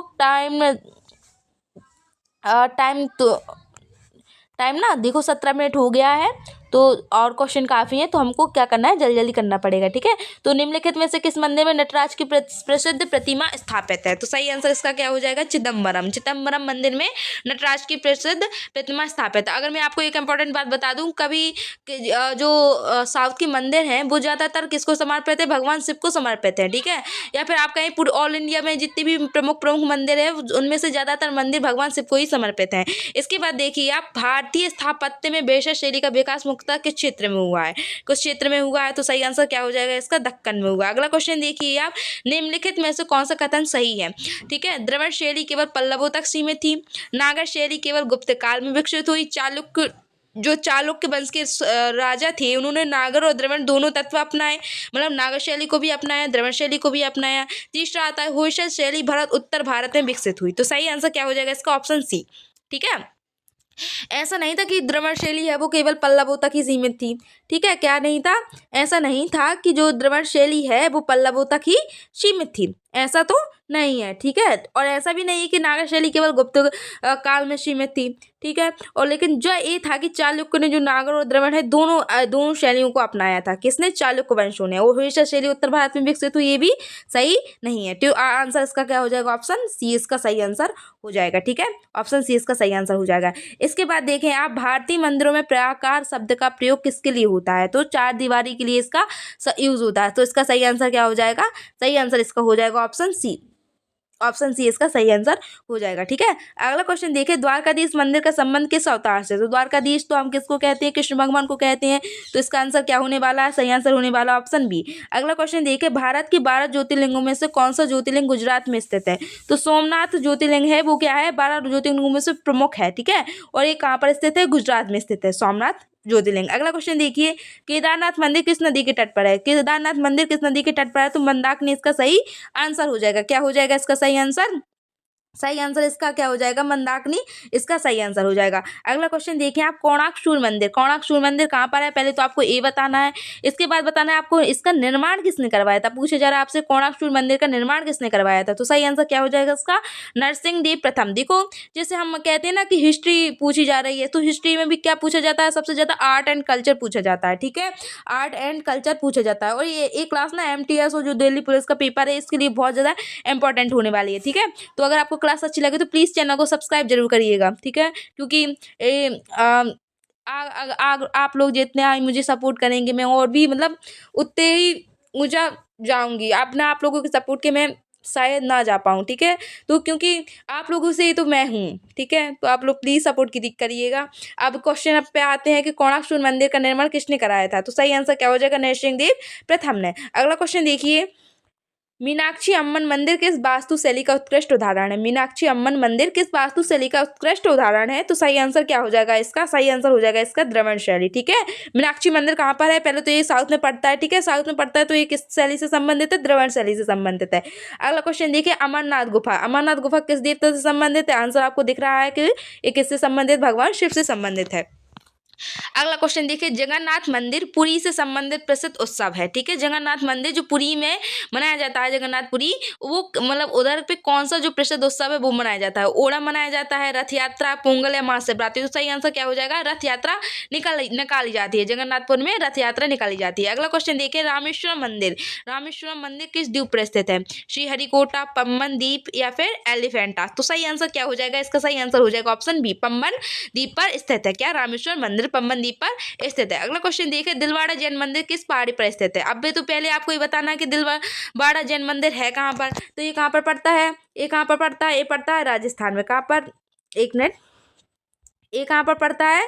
S1: टाइम ना देखो 17 मिनट हो गया है, तो और क्वेश्चन काफ़ी है, तो हमको क्या करना है, जल्दी जल्दी करना पड़ेगा। ठीक है, तो निम्नलिखित में से किस मंदिर में नटराज की प्रसिद्ध प्रतिमा स्थापित है। तो सही आंसर इसका क्या हो जाएगा, चिदम्बरम। चिदम्बरम मंदिर में नटराज की प्रसिद्ध प्रतिमा स्थापित है। अगर मैं आपको एक इंपॉर्टेंट बात बता दूं, कभी जो साउथ के मंदिर हैं वो ज़्यादातर किसको समर्पित है, भगवान शिव को समर्पित है। ठीक है, या फिर आप कहीं पूरे ऑल इंडिया में जितने भी प्रमुख प्रमुख मंदिर है उनमें से ज़्यादातर मंदिर भगवान शिव को ही समर्पित हैं। इसके बाद देखिए आप, भारतीय स्थापत्य में बेशर शैली का विकास मुख्यतः किस क्षेत्र में हुआ है, कुछ क्षेत्र में हुआ है। तो सही आंसर क्या हो जाएगा इसका, दक्कन में हुआ। अगला क्वेश्चन देखिए आप, निम्नलिखित में से कौन सा कथन सही है। ठीक है, द्रविड़ शैली केवल पल्लवों तक सीमित थी, नागर शैली केवल गुप्त काल में विकसित हुई, चालुक्य वंश के राजा थे उन्होंने नागर और द्रविड़ दोनों तत्व अपनाए, मतलब नागर शैली को भी अपनाया, द्रविड़ शैली को भी अपनाया। तीसरा आता है, होयसल शैली उत्तर भारत में विकसित हुई। तो सही आंसर क्या हो जाएगा इसका, ऑप्शन सी। ठीक है, ऐसा नहीं था कि द्रविड़ शैली है वो केवल पल्लवों तक ही सीमित थी। ठीक है, क्या नहीं था, ऐसा नहीं था कि जो द्रविड़ शैली है वो पल्लवों तक ही सीमित थी, ऐसा तो नहीं है। ठीक है, और ऐसा भी नहीं है कि नागर शैली केवल गुप्त काल में सीमित थी। ठीक है, और लेकिन जो ये था कि चालुक्य ने जो नागर और द्रविड़ है दोनों शैलियों को अपनाया था, किसने, चालुक्य वंशों ने। और होयसल शैली उत्तर भारत में विकसित हुई, ये भी सही नहीं है। तो आंसर इसका क्या हो जाएगा, ऑप्शन सी इसका सही आंसर हो जाएगा। ठीक है, ऑप्शन सी इसका सही आंसर हो जाएगा। इसके बाद देखें आप, भारतीय मंदिरों में प्राकार शब्द का प्रयोग किसके लिए होता है। तो चार दीवारी के लिए इसका यूज होता है। तो इसका सही आंसर क्या हो जाएगा, सही आंसर इसका हो जाएगा ऑप्शन सी। ऑप्शन सी इसका सही आंसर हो जाएगा। ठीक है, अगला क्वेश्चन देखिए, द्वारकाधीश मंदिर का संबंध किस अवतार से? तो द्वारकाधीश तो हम किसको कहते हैं? कृष्ण भगवान को कहते हैं। तो इसका आंसर क्या होने वाला है? सही आंसर होने वाला ऑप्शन बी। अगला क्वेश्चन देखिए, भारत की 12 ज्योतिर्लिंगों में से कौन सा ज्योतिर्लिंग गुजरात में स्थित है? तो सोमनाथ ज्योतिर्लिंग है वो क्या है? 12 ज्योतिर्लिंगों में से प्रमुख है। ठीक है, और ये कहाँ पर स्थित है? गुजरात में स्थित है सोमनाथ ज्योतिर्लिंग। अगला क्वेश्चन देखिए, केदारनाथ मंदिर किस नदी के तट पर है? केदारनाथ मंदिर किस नदी के तट पर है? तो मंदाकिनी इसका सही आंसर हो जाएगा। क्या हो जाएगा इसका सही आंसर? सही आंसर इसका क्या हो जाएगा? मंदाकिनी इसका सही आंसर हो जाएगा। अगला क्वेश्चन देखिए आप, कोणार्क सूर्य मंदिर, कोणार्क सूर्य मंदिर कहाँ पर है? पहले तो आपको ए बताना है, इसके बाद बताना है आपको इसका निर्माण किसने करवाया था। पूछे जा रहा है आपसे कोणार्क सूर्य मंदिर का निर्माण किसने करवाया था। तो सही आंसर क्या हो जाएगा इसका? नरसिंहदेव प्रथम। देखो, जैसे हम कहते हैं ना कि हिस्ट्री पूछी जा रही है, तो हिस्ट्री में भी क्या पूछा जाता है? सबसे ज्यादा आर्ट एंड कल्चर पूछा जाता है। ठीक है, आर्ट एंड कल्चर पूछा जाता है। और ये क्लास ना MTS और जो दिल्ली पुलिस का पेपर है इसके लिए बहुत ज्यादा इंपॉर्टेंट होने वाली है। ठीक है, तो अगर आपको क्लास अच्छी लगे तो प्लीज़ चैनल को सब्सक्राइब जरूर करिएगा। ठीक है, क्योंकि आप लोग जितने मुझे सपोर्ट करेंगे मैं और भी मतलब उतने ही ऊंचा जाऊंगी। आप लोगों के सपोर्ट के मैं शायद ना जा पाऊँ। ठीक है, तो क्योंकि आप लोगों से ही तो मैं हूँ। ठीक है, तो आप लोग प्लीज़ सपोर्ट करिएगा। अब क्वेश्चन पे आते हैं कि कोणार्क सूर्य मंदिर का निर्माण किसने कराया था। तो सही आंसर क्या हो जाएगा? नरसिंहदेव प्रथम ने। अगला क्वेश्चन देखिए, मीनाक्षी अम्मन मंदिर किस वास्तुशैली का उत्कृष्ट उदाहरण है? मीनाक्षी अम्मन मंदिर किस वास्तुशैली का उत्कृष्ट उदाहरण है? तो सही आंसर क्या हो जाएगा इसका? सही आंसर हो जाएगा इसका द्रविड़ शैली। ठीक है, मीनाक्षी मंदिर कहाँ पर है? पहले तो ये साउथ में पड़ता है। ठीक है, साउथ में पड़ता है, तो ये किस शैली से संबंधित है? द्रविड़ शैली से संबंधित है। अगला क्वेश्चन देखिए, अमरनाथ गुफा, अमरनाथ गुफा किस देवता से संबंधित है? आंसर आपको दिख रहा है कि ये किससे संबंधित? भगवान शिव से संबंधित है। अगला क्वेश्चन देखिए, जगन्नाथ मंदिर पुरी से संबंधित प्रसिद्ध उत्सव है। ठीक है, जगन्नाथ मंदिर जो पुरी में मनाया जाता है, जगन्नाथपुरी, वो मतलब उधर पे कौन सा जो प्रसिद्ध उत्सव है वो मनाया जाता है? ओणम मनाया जाता है, रथ यात्रा, पोंगल या महाशिवरात्रि। तो सही आंसर क्या हो जाएगा? रथ यात्रा निकाली जाती है, जगन्नाथपुर में रथ यात्रा निकाली जाती है। अगला क्वेश्चन देखिए, रामेश्वरम मंदिर, रामेश्वरम मंदिर किस द्वीप पर स्थित है? श्रीहरिकोटा, पम्बन द्वीप या फिर एलिफेंटा। तो सही आंसर क्या हो जाएगा? इसका सही आंसर हो जाएगा ऑप्शन बी, पम्बन द्वीप पर स्थित है। क्या? रामेश्वर मंदिर पम्बन द्वीप पर स्थित है। अगला क्वेश्चन देखिए, दिलवाड़ा जैन मंदिर किस पहाड़ी पर स्थित है? अब तो पहले आपको ये बताना है कि दिलवाड़ा जैन मंदिर है कहाँ पर। तो ये कहाँ पर पड़ता है? ये कहाँ पर पड़ता है? ये पड़ता है राजस्थान में। कहाँ पर? एक मिनट, ये कहाँ पर पड़ता है?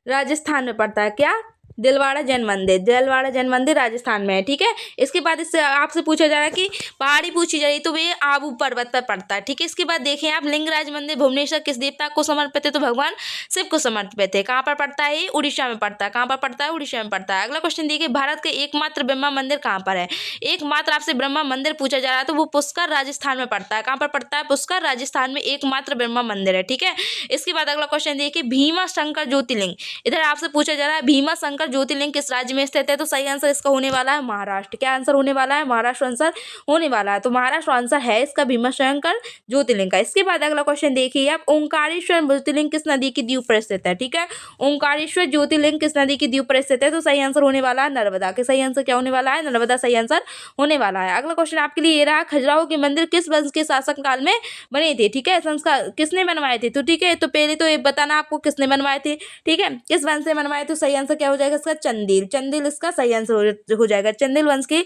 S1: राजस्थान में पड़ता है। क्या? दिलवाड़ा जैन मंदिर, दिलवाड़ा जैन मंदिर राजस्थान में है। ठीक है, इसके बाद इससे आपसे पूछा जा रहा है कि पहाड़ी पूछी जा रही तो वे आबू पर्वत पर पड़ता है। ठीक है, इसके बाद देखें आप, लिंगराज मंदिर भुवनेश्वर किस देवता को समर्पित है? तो भगवान शिव को समर्पित है। कहाँ पर पड़ता है? ये उड़ीसा में पड़ता है। कहाँ पर पड़ता है? उड़ीसा में पड़ता है। अगला क्वेश्चन देखिए, भारत के एकमात्र ब्रह्मा मंदिर कहाँ पर है? एकमात्र आपसे ब्रह्मा मंदिर पूछा जा रहा है, तो वो पुष्कर राजस्थान में पड़ता है। कहाँ पर पड़ता है? पुष्कर राजस्थान में एकमात्र ब्रह्मा मंदिर है। ठीक है, इसके बाद अगला क्वेश्चन देखिए, भीमा शंकर ज्योतिर्लिंग, इधर आपसे पूछा जा रहा है भीमा शंकर ज्योतिर्लिंग किस राज्य में स्थित है? तो सही आंसर इसका होने वाला है महाराष्ट्र। क्या आंसर होने वाला है? महाराष्ट्र आंसर होने वाला है। तो महाराष्ट्र आंसर है इसका भीमा शंकर ज्योतिर्लिंग का। इसके बाद अगला क्वेश्चन देखिए आप, ओंकारेश्वर ज्योतिर्लिंग किस नदी की द्वीप पर स्थित है? ठीक है, ओंकारेश्वर ज्योतिर्लिंग किस नदी की द्वीप पर स्थित है? तो सही आंसर होने वाला है नर्मदा के। सही आंसर क्या होने वाला है? नर्मदा सही आंसर होने वाला है। अगला क्वेश्चन आपके लिए ये रहा, खजुराहो के मंदिर किस वंश के शासक काल में बने थे? ठीक है, संस्कार किसने बनवाए थे? तो ठीक है, तो पहले तो ये बताना आपको किसने बनवाए थे। ठीक है, किस वंश से बनवाए? तो सही आंसर क्या हो जाएगा इसका? चंदेल, चंदेल इसका सही आंसर हो जाएगा। चंदेल वंश के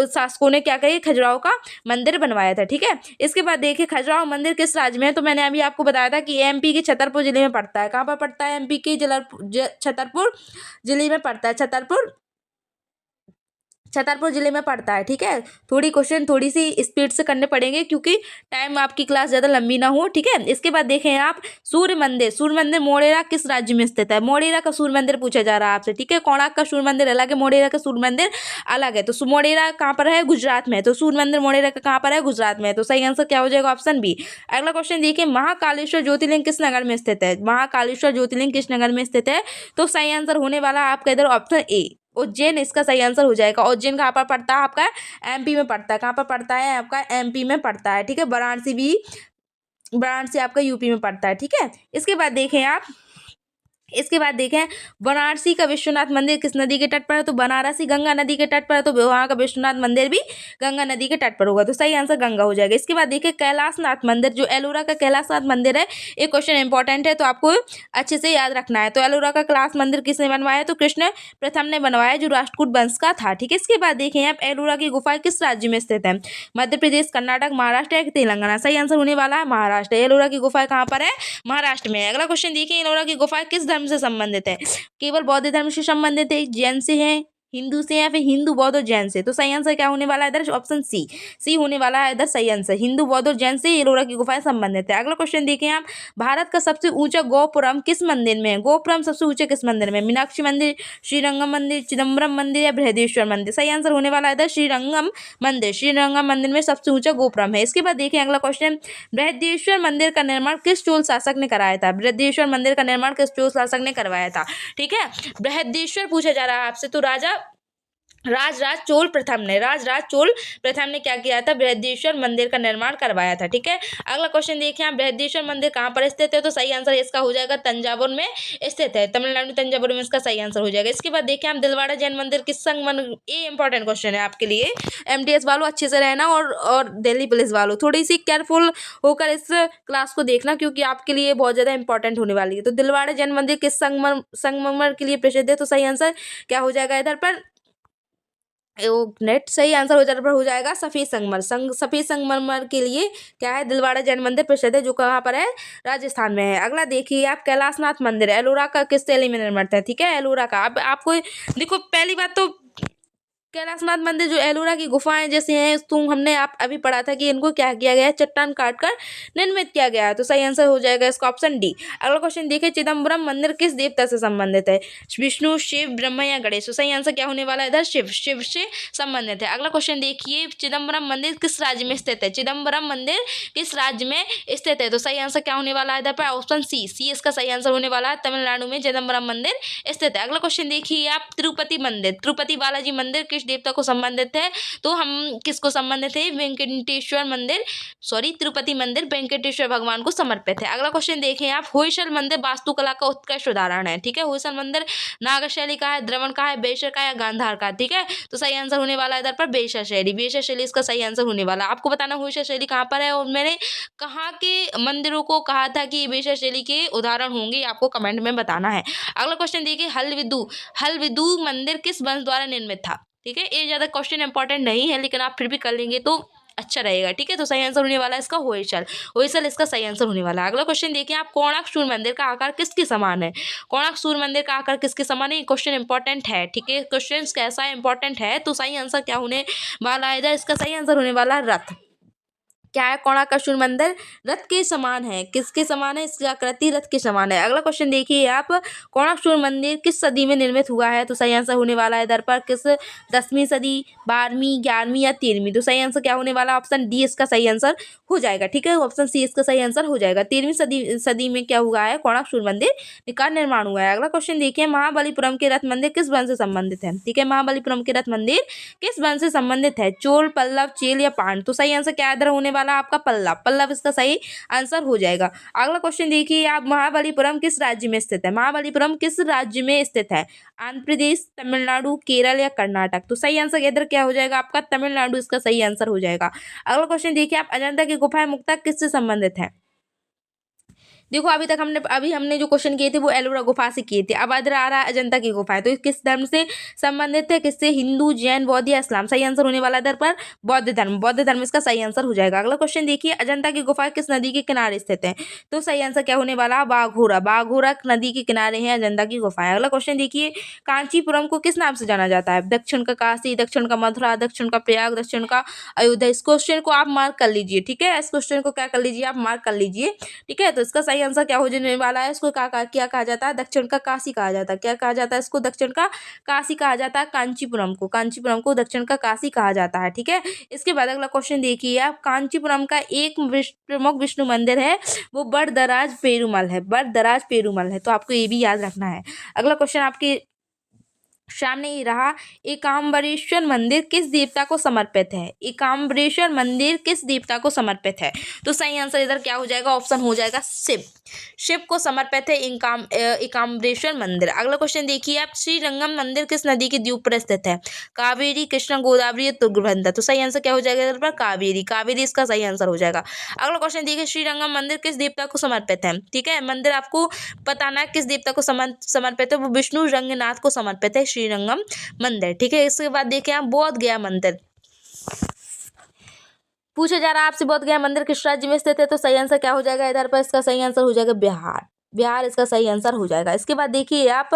S1: शासकों ने क्या किया? खजुराहो का मंदिर बनवाया था। ठीक है, इसके बाद देखिए, खजुराहो मंदिर किस राज्य में है? तो मैंने अभी आपको बताया था कि MP के छतरपुर जिले में पड़ता है। कहाँ पर पड़ता है? MP के छतरपुर जिले में पड़ता है। छतरपुर जिले में पड़ता है। ठीक है, थोड़ी क्वेश्चन थोड़ी सी स्पीड से करने पड़ेंगे क्योंकि टाइम आपकी क्लास ज़्यादा लंबी ना हो। ठीक है, इसके बाद देखें आप, सूर्य मंदिर, सूर्य मंदिर मोढेरा किस राज्य में स्थित है? मोढेरा का सूर्य मंदिर पूछा जा रहा है आपसे। ठीक है, कोणार्क का सूर्य मंदिर अलग है, मोढेरा का सूर्य मंदिर अलग है। तो मोढेरा कहाँ पर है? गुजरात में। तो सूर्य मंदिर मोढेरा का कहाँ पर है? गुजरात में। तो सही आंसर क्या हो जाएगा? Option B. अगला क्वेश्चन देखिए, महाकालेश्वर ज्योतिर्लिंग किस नगर में स्थित है? महाकालेश्वर ज्योतिर्लिंग किस नगर में स्थित है? तो सही आंसर होने वाला है आपका इधर ऑप्शन ए, उज्जैन इसका सही आंसर हो जाएगा। उज्जैन कहाँ पर पड़ता है? आपका MP में पड़ता है। कहाँ पर पड़ता है? आपका MP में पड़ता है। ठीक है, वाराणसी आपका UP में पड़ता है। ठीक है, इसके बाद देखें आप, इसके बाद देखें वाराणसी का विश्वनाथ मंदिर किस नदी के तट पर है, तो बनारसी गंगा नदी के तट पर है, तो वहाँ का विश्वनाथ मंदिर भी गंगा नदी के तट पर होगा, तो सही आंसर गंगा हो जाएगा। इसके बाद देखिए कैलाशनाथ मंदिर, जो एलोरा का कैलाशनाथ मंदिर है, ये क्वेश्चन इंपॉर्टेंट है तो आपको अच्छे से याद रखना है। तो एलोरा का कैलाश मंदिर किसने बनवाया, तो कृष्ण प्रथम ने बनवाया, जो राष्ट्रकूट वंश का था। ठीक है, इसके बाद देखें आप एलोरा की गुफा किस राज्य में स्थित है, मध्य प्रदेश, कर्नाटक, महाराष्ट्र या तेलंगाना। सही आंसर होने वाला है महाराष्ट्र। एलोरा की गुफा कहाँ पर है, महाराष्ट्र में है। अगला क्वेश्चन देखिए एलोरा की गुफा किस धर्म से संबंधित है, केवल बौद्ध धर्म से संबंधित है, जैन से है, हिंदू से, या फिर हिंदू बौद्ध और जैन से। तो सही आंसर क्या होने वाला है इधर, ऑप्शन सी होने वाला है इधर सही आंसर। हिंदू बौद्ध और जैन से एलोरा की गुफाएं संबंधित है। अगला क्वेश्चन देखें आप, भारत का सबसे ऊंचा गोपुरम किस मंदिर में है, गोपुरम सबसे ऊंचे किस मंदिर में, मीनाक्षी मंदिर, श्रीरंगम मंदिर, चिदम्बरम मंदिर या बृहदेश्वर मंदिर। सही आंसर होने वाला है इधर श्रीरंगम मंदिर। श्रीरंगम मंदिर में सबसे ऊंचा गोपुरम है। इसके बाद देखें अगला क्वेश्चन, बृहदेश्वर मंदिर का निर्माण किस चोल शासक ने कराया था, बृहदेश्वर मंदिर का निर्माण किस चोल शासक ने करवाया था। ठीक है, बृहदेश्वर पूछा जा रहा है आपसे, तो राजराज चोल प्रथम ने क्या किया था, बृहदेश्वर मंदिर का निर्माण करवाया था। ठीक है, अगला क्वेश्चन देखिए आप, बृहदेश्वर मंदिर कहाँ पर स्थित है, तो सही आंसर इसका हो जाएगा तंजावुर में स्थित है, तमिलनाडु तंजावुर में इसका सही आंसर हो जाएगा। इसके बाद देखिए आप, दिलवाड़ा जैन मंदिर किस संगमरमर, ये इंपॉर्टेंट क्वेश्चन है आपके लिए, एमटीएस वालों अच्छे से रहना और दिल्ली पुलिस वालों थोड़ी सी केयरफुल होकर इस क्लास को देखना, क्योंकि आपके लिए बहुत ज़्यादा इंपॉर्टेंट होने वाली है। तो दिलवाड़ा जैन मंदिर किस संगमरमर के लिए प्रसिद्ध है, तो सही आंसर क्या हो जाएगा इधर पर, नेट सही आंसर हो जाएगा सफेद संगमरमर के लिए क्या है, दिलवाड़ा जैन मंदिर प्रसिद्ध है, जो कहाँ पर है, राजस्थान में है। अगला देखिए आप, कैलाशनाथ मंदिर एलोरा का किस शैली में निर्मित है। ठीक है, एलोरा का, अब आपको देखो पहली बात तो कैलाशनाथ मंदिर जो एलोरा की गुफाएं जैसे हैं, तो हमने आप अभी पढ़ा था कि इनको क्या किया गया है, चट्टान काटकर निर्मित किया गया है, तो सही आंसर हो जाएगा इसका ऑप्शन डी। अगला क्वेश्चन देखिए, चिदम्बरम मंदिर किस देवता से संबंधित है, विष्णु, शिव, ब्रह्मा या गणेश। तो सही आंसर क्या होने वाला है इधर, शिव से संबंधित है। अगला क्वेश्चन देखिए, चिदम्बरम मंदिर किस राज्य में स्थित है, चिदम्बरम मंदिर किस राज्य में स्थित है, तो सही आंसर क्या होने वाला है इधर पर, ऑप्शन सी इसका सही आंसर होने वाला है, तमिलनाडु में चिदम्बरम मंदिर स्थित है। अगला क्वेश्चन देखिए आप, तिरुपति बालाजी मंदिर किस देवता को संबंधित है, तो हम किसको संबंधित है, तिरुपति मंदिर वेंकटेश्वर भगवान को समर्पित है। अगला क्वेश्चन देखें आप, होयसल मंदिर वास्तुकला का उत्कृष्ट उदाहरण है। ठीक है, होयसल मंदिर नागर शैली का है, द्रवण का है, बेशर का या गांधार का। ठीक है, तो सही आंसर होने वाला है इधर पर बेशर शैली इसका सही आंसर होने वाला। आपको बताना होयसल शैली कहाँ पर है, और मैंने कहाँ के मंदिरों को कहा था कि बेशर शैली के उदाहरण होंगे, आपको कमेंट में बताना है। अगला क्वेश्चन देखिए, हलविदु मंदिर किस वंश द्वारा निर्मित था। ठीक है, ये ज़्यादा क्वेश्चन इंपॉर्टेंट नहीं है, लेकिन आप फिर भी कर लेंगे तो अच्छा रहेगा। ठीक है, तो सही आंसर होने वाला है इसका होयसल इसका सही आंसर होने वाला है। अगला क्वेश्चन देखिए आप, कोणार्क सूर्य मंदिर का आकार किसके समान है, कोणार्क सूर्य मंदिर का आकार किसके समान है, ये क्वेश्चन इंपॉर्टेंट है। ठीक है, क्वेश्चन कैसा है, इंपॉर्टेंट है, तो सही आंसर क्या होने वाला है इधर, इसका सही आंसर होने वाला है रथ। क्या है, कोणार्क का सूर्य मंदिर रथ के समान है, किसके समान है, इसकी आकृति रथ के समान है। अगला क्वेश्चन देखिए आप, कोणार्क सूर्य मंदिर किस सदी में निर्मित हुआ है, तो सही आंसर होने वाला है इधर पर किस 10वीं सदी, 12वीं, 11वीं या 13वीं। तो सही आंसर क्या होने वाला, ऑप्शन डी इसका सही आंसर हो जाएगा। ठीक है, ऑप्शन सी इसका सही आंसर हो जाएगा। 13वीं सदी में क्या हुआ है, कोणार्क सूर्य मंदिर का निर्माण हुआ है। अगला क्वेश्चन देखिए, महाबलीपुरम के रथ मंदिर किस वंश से संबंधित है। ठीक है, महाबलीपुरम के रथ मंदिर किस वंश से संबंधित है, चोल, पल्लव, चेल या पांड। तो सही आंसर क्या इधर होने वाला आपका, पल्लव इसका सही आंसर हो जाएगा। अगला क्वेश्चन देखिए आप, महाबलीपुरम किस राज्य में स्थित है, महाबलीपुरम किस राज्य में स्थित है, आंध्र प्रदेश, तमिलनाडु, केरल या कर्नाटक। तो सही आंसर इधर क्या हो जाएगा आपका, तमिलनाडु इसका सही आंसर हो जाएगा। अगला क्वेश्चन देखिए आप, अजंता की गुफाएं मुख्यतः किससे संबंधित है। देखो अभी हमने जो क्वेश्चन किए थे वो एलोरा गुफा से किए थे, अब इधर आ रहा है अजंता की गुफा है, तो किस धर्म से संबंधित है, किससे, हिंदू, जैन, बौद्ध या इस्लाम। सही आंसर होने वाला इधर पर बौद्ध धर्म इसका सही आंसर हो जाएगा। अगला क्वेश्चन देखिए, अजंता की गुफा किस नदी के किनारे स्थित है, तो सही आंसर क्या होने वाला, बाघोरा नदी के किनारे है अजंता की गुफाएं। अगला क्वेश्चन देखिए, कांचीपुरम को किस नाम से जाना जाता है, दक्षिण का काशी, दक्षिण का मथुरा, दक्षिण का प्रयाग, दक्षिण का अयोध्या। इस क्वेश्चन को आप मार्क कर लीजिए। ठीक है, इस क्वेश्चन को क्या कर लीजिए, आप मार्क कर लीजिए। ठीक है, तो इसका सही आंसर क्या हो जाने वाला है, इसको क्या कहा जाता है, दक्षिण का काशी कहा जाता है। क्या कहा जाता है इसको, दक्षिण का काशी कहा जाता है। कांचीपुरम को दक्षिण का काशी कहा जाता है। ठीक है, इसके बाद अगला क्वेश्चन देखिए आप, कांचीपुरम का एक प्रमुख विष्णु मंदिर है, वो बरदराज पेरुमल है, तो आपको ये भी याद रखना है। अगला क्वेश्चन आपके सामने ही रहा, एकाम्बरेश्वर मंदिर किस देवता को समर्पित है? एकाम्बरेश्वर मंदिर किस देवता को समर्पित है? तो सही आंसर इधर क्या हो जाएगा? ऑप्शन हो जाएगा शिव। शिव को समर्पित है एकाम्बरेश्वर मंदिर। अगला क्वेश्चन देखिए आप, श्रीरंगम मंदिर किस नदी के द्वीप पर स्थित है? कावेरी, कृष्णा, गोदावरी या तुंगभद्रा? तो सही आंसर क्या हो जाएगा इधर पर? कावेरी। कावेरी इसका सही आंसर हो जाएगा। अगला क्वेश्चन देखिए, श्रीरंगम मंदिर किस देवता को समर्पित है? ठीक है, मंदिर आपको बताना है किस देवता को समर्पित है। वो विष्णु रंगनाथ को समर्पित है श्रीरंगम मंदिर। ठीक है, इसके बाद देखिए आप, बोध गया मंदिर पूछा जा रहा है आपसे, बोध गया मंदिर किस राज्य में स्थित है? तो सही आंसर क्या हो जाएगा इधर पर? इसका सही आंसर हो जाएगा बिहार। बिहार इसका सही आंसर हो जाएगा। इसके बाद देखिए आप,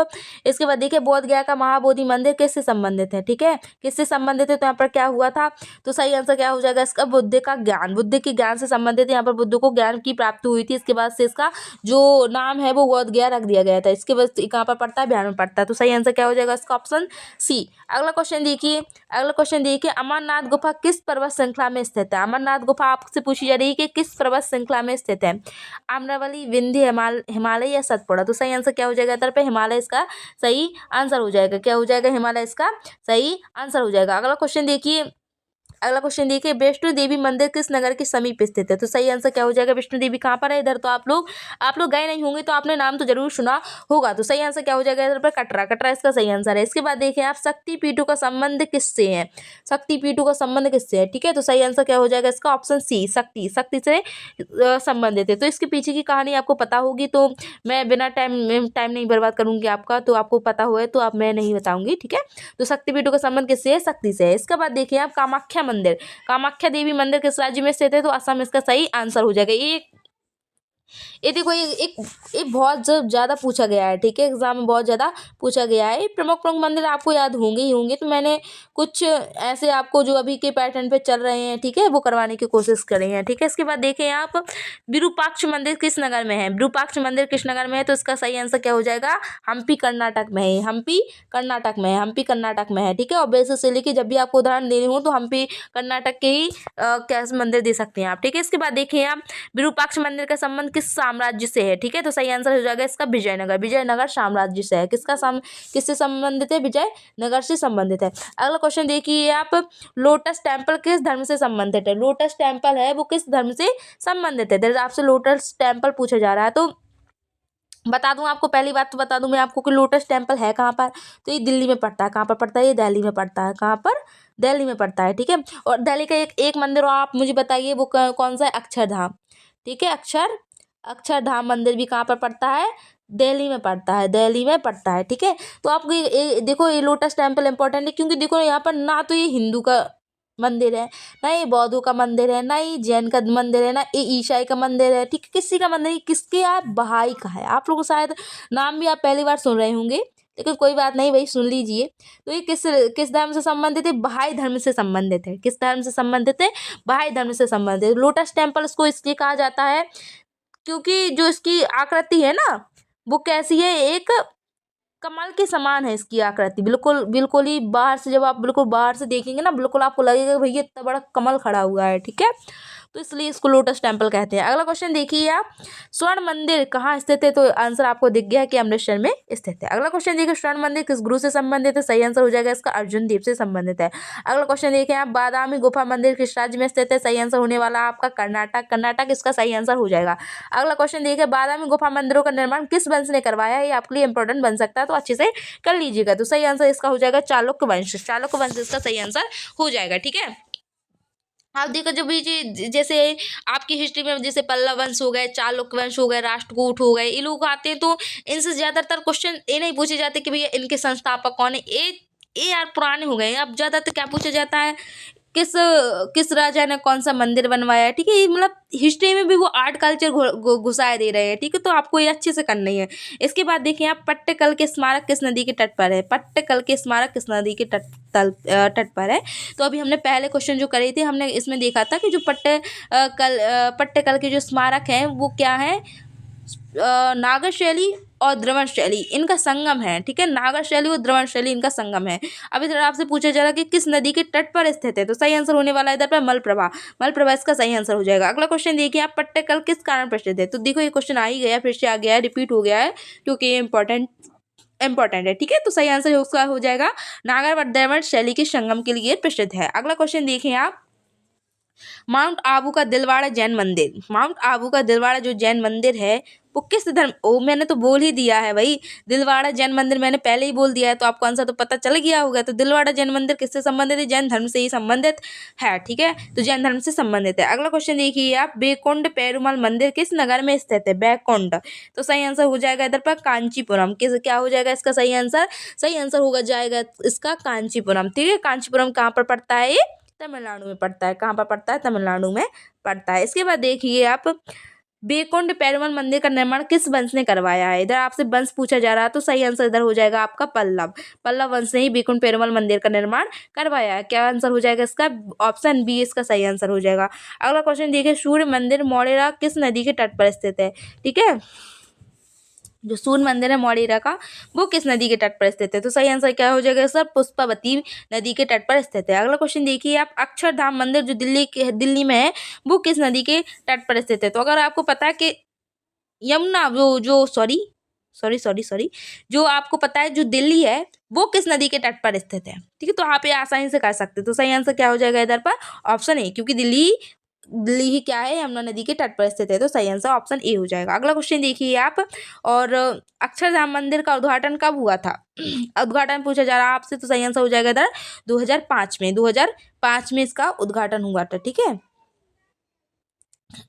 S1: इसके बाद देखिए बोध गया का महाबोधि मंदिर किससे संबंधित है? ठीक है, किससे संबंधित है? तो यहाँ पर क्या हुआ था? तो सही आंसर क्या हो जाएगा इसका? बुद्ध का ज्ञान, बुद्ध के ज्ञान से संबंधित है। यहाँ पर बुद्ध को ज्ञान की प्राप्ति हुई थी, इसके बाद से इसका जो नाम है वो बोध गया रख दिया गया था। इसके बाद कहाँ पर पड़ता है? बिहार में पड़ता है। तो सही आंसर क्या हो जाएगा इसका? Option C. अगला क्वेश्चन देखिए, अगला क्वेश्चन देखिए, अमरनाथ गुफा किस पर्वत श्रृंखला में स्थित है? अमरनाथ गुफा आपसे पूछी जा रही है कि किस पर्वत श्रृंखला में स्थित है? आम्रवली, विंध्य, हिमालय या सतपुड़ा? तो सही आंसर क्या हो जाएगा इधर पे? हिमालय इसका सही आंसर हो जाएगा। क्या हो जाएगा? हिमालय इसका सही आंसर हो जाएगा। अगला क्वेश्चन देखिए, अगला क्वेश्चन देखिए, वैष्णो देवी मंदिर किस नगर के समीप स्थित है? तो सही आंसर क्या हो जाएगा? वैष्णो देवी कहाँ पर है? इधर तो आप लोग गए नहीं होंगे, तो आपने नाम तो जरूर सुना होगा। तो सही आंसर क्या हो जाएगा इधर पर? कटरा। कटरा इसका सही आंसर है। इसके बाद देखिए आप, शक्तिपीठों का संबंध किससे है? शक्तिपीठों का संबंध किससे है? ठीक है, तो सही आंसर क्या हो जाएगा इसका? ऑप्शन सी, शक्ति। शक्ति से संबंधित है। तो इसके पीछे की कहानी आपको पता होगी, तो मैं बिना टाइम नहीं बर्बाद करूंगी आपका, तो आपको पता हुआ है तो आप मैं नहीं बताऊंगी। ठीक है, तो शक्तिपीठों का संबंध किससे है? शक्ति से है। इसके बाद देखिए आप, कामाख्या मंदिर, कामाख्या देवी मंदिर किस राज्य में स्थित है? तो असम इसका सही आंसर हो जाएगा। ये देखो, ये बहुत ज़्यादा पूछा गया है। ठीक है, एग्जाम में बहुत ज़्यादा पूछा गया है। प्रमुख प्रमुख मंदिर आपको याद होंगे ही होंगे, तो मैंने कुछ ऐसे आपको जो अभी के पैटर्न पे चल रहे हैं, ठीक है, वो करवाने की कोशिश करी है। ठीक है, इसके बाद देखें आप, विरूपाक्ष मंदिर किस नगर में है? विरूपाक्ष मंदिर किस नगर में है? तो इसका सही आंसर क्या हो जाएगा? हम्पी कर्नाटक में है। हम्पी कर्नाटक में है। हम्पी कर्नाटक में है। ठीक है, और बेसिस से लेके जब भी आपको उदाहरण देने हो तो हम्पी कर्नाटक के ही कैसे मंदिर दे सकते हैं आप। ठीक है, इसके बाद देखिए आप, विरूपाक्ष मंदिर का संबंध किस साम्राज्य से है? ठीक है, तो सही आंसर हो जाएगा इसका विजयनगर। विजयनगर साम्राज्य से है। किससे संबंधित है? विजयनगर से संबंधित है। अगला क्वेश्चन देखिए आप, लोटस टेम्पल किस धर्म से संबंधित है? लोटस टेम्पल है वो किस धर्म से संबंधित है? आपसे लोटस टेम्पल पूछा जा रहा है, तो बता दूं आपको, पहली बात तो बता दूं मैं आपको कि लोटस टेम्पल है कहाँ पर? तो ये दिल्ली में पड़ता है। कहाँ पर पड़ता है? ये दिल्ली में पड़ता है। कहाँ पर? दिल्ली में पड़ता है। ठीक है, और दिल्ली का एक मंदिर और आप मुझे बताइए, वो कौन सा है? अक्षरधाम। ठीक है, अक्षरधाम मंदिर भी कहाँ पर पड़ता है? दिल्ली में पड़ता है। दिल्ली में पड़ता है। ठीक है, तो आपको देखो, ये लोटस टेम्पल इंपॉर्टेंट है, क्योंकि देखो यहाँ पर ना तो ये हिंदू का मंदिर है, ना ये बौद्धों का मंदिर है, ना ये जैन का मंदिर है, ना ये ईसाई का मंदिर है। ठीक है, किसी का मंदिर नहीं, किसके? यार बहाई का है। आप लोग शायद नाम भी आप पहली बार सुन रहे होंगे, लेकिन कोई बात नहीं, वही सुन लीजिए। तो ये किस किस धर्म से संबंधित है? बहाई धर्म से संबंधित है। किस धर्म से संबंधित है? बहाई धर्म से संबंधित है। लोटस टेम्पल इसको इसलिए कहा जाता है क्योंकि जो इसकी आकृति है ना, वो कैसी है? एक कमल के समान है इसकी आकृति। बिल्कुल बिल्कुल ही बाहर से, जब आप बिल्कुल बाहर से देखेंगे ना, बिल्कुल आपको लगेगा कि भैया इतना बड़ा कमल खड़ा हुआ है। ठीक है, तो इसलिए इसको लोटस टेम्पल कहते हैं। अगला क्वेश्चन देखिए आप, स्वर्ण मंदिर कहाँ स्थित है? तो आंसर आपको दिख गया है कि अमृतसर में स्थित है। अगला क्वेश्चन देखिए, स्वर्ण मंदिर किस गुरु से संबंधित है? सही आंसर हो जाएगा इसका अर्जुन देव से संबंधित है। अगला क्वेश्चन देखिए आप, बादामी गुफा मंदिर किस राज्य में स्थित है? सही आंसर होने वाला आपका कर्नाटक। कर्नाटक इसका सही आंसर हो जाएगा। अगला क्वेश्चन देखिए, बादामी गुफा मंदिरों का निर्माण किस वंश ने करवाया है? ये आपके लिए इंपॉर्टेंट बन सकता है, तो अच्छे से कर लीजिएगा। तो सही आंसर इसका हो जाएगा चालुक्य वंश। चालुक्य वंश इसका सही आंसर हो जाएगा। ठीक है, आप देखो, जो भी जैसे आपकी हिस्ट्री में जैसे पल्लव वंश हो गए, चालुक्य वंश हो गए, राष्ट्रकूट हो गए, ये लोग आते हैं, तो इनसे ज्यादातर क्वेश्चन ये नहीं पूछे जाते कि भैया इनके संस्थापक कौन है। ये यार पुराने हो गए। अब ज्यादातर क्या पूछा जाता है? किस किस राजा ने कौन सा मंदिर बनवाया है। ठीक है, ये मतलब हिस्ट्री में भी वो आर्ट कल्चर घुसाए दे रहे हैं। ठीक है, तो आपको ये अच्छे से करना ही है। इसके बाद देखिए आप, पट्टकल के स्मारक किस नदी के तट पर है? पट्टकल के स्मारक किस नदी के तट पर है? तो अभी हमने पहले क्वेश्चन जो करे थे, हमने इसमें देखा था कि जो पट्टकल के जो स्मारक हैं वो क्या है? नागर शैली और द्रवण शैली इनका संगम है। ठीक है, नागर शैली और द्रवण शैली इनका संगम है। अब इधर आपसे पूछा जा रहा है कि किस नदी के तट पर स्थित है? तो सही आंसर होने वाला है इधर पर मलप्रभा। मलप्रभा इसका सही आंसर हो जाएगा। अगला क्वेश्चन देखिए आप, पट्टकल किस कारण प्रसिद्ध है? तो देखो, ये क्वेश्चन आ ही गया, फिर से आ गया है, रिपीट हो गया है, क्योंकि ये इंपॉर्टेंट इंपॉर्टेंट है, ठीक है। तो सही आंसर उसका हो जाएगा नागर व द्रविड़ शैली के संगम के लिए प्रसिद्ध है। अगला क्वेश्चन देखिए आप, माउंट आबू का दिलवाड़ा जैन मंदिर, माउंट आबू का दिलवाड़ा जो जैन मंदिर है वो किस धर्म, ओ मैंने तो बोल ही दिया है भाई, दिलवाड़ा जैन मंदिर मैंने पहले ही बोल दिया है, तो आपको आंसर तो पता चल गया होगा। तो दिलवाड़ा जैन मंदिर किससे संबंधित है, जैन धर्म से ही संबंधित है, ठीक है। तो जैन धर्म से संबंधित है। अगला क्वेश्चन देखिए आप, बैकुंठ पेरुमल मंदिर किस नगर में स्थित है, बैकुंठ। तो सही आंसर हो जाएगा इधर पर कांचीपुरम। किस क्या हो जाएगा इसका सही आंसर, सही आंसर होगा जाएगा इसका कांचीपुरम, ठीक है। कांचीपुरम कहाँ पर पड़ता है, ये तमिलनाडु में पड़ता है। कहाँ पर पड़ता है, तमिलनाडु में पड़ता है। इसके बाद देखिए आप, बैकुंठ पेरुमल मंदिर का निर्माण किस वंश ने करवाया है। इधर आपसे वंश पूछा जा रहा है, तो सही आंसर इधर हो जाएगा आपका पल्लव, पल्लव वंश ने ही बैकुंठ पेरुमल मंदिर का निर्माण करवाया है। क्या आंसर हो जाएगा इसका, ऑप्शन बी इसका सही आंसर हो जाएगा। अगला क्वेश्चन देखिए, सूर्य मंदिर मोढेरा किस नदी के तट पर स्थित है, ठीक है। जो सूर्य मंदिर है मोढेरा का, वो किस नदी के तट पर स्थित है। तो सही आंसर क्या हो जाएगा सर, पुष्पावती नदी के तट पर स्थित है। अगला क्वेश्चन देखिए आप, अक्षरधाम मंदिर जो दिल्ली में है, वो किस नदी के तट पर स्थित है। तो अगर आपको पता है कि यमुना, वो जो सॉरी सॉरी सॉरी सॉरी जो आपको पता है जो दिल्ली है वो किस नदी के तट पर स्थित है, ठीक है। तो आप ये आसानी से कर सकते हैं। तो सही आंसर क्या हो जाएगा इधर पर, ऑप्शन ए, क्योंकि दिल्ली दिल्ली ही क्या है, यमुना नदी के तट पर स्थित है। तो सही आंसर ऑप्शन ए हो जाएगा। अगला क्वेश्चन देखिए आप, और अक्षरधाम मंदिर का उद्घाटन कब हुआ था उद्घाटन पूछा जा रहा है आपसे। तो सही आंसर हो जाएगा इधर 2005 में, 2005 में इसका उद्घाटन हुआ था, ठीक है।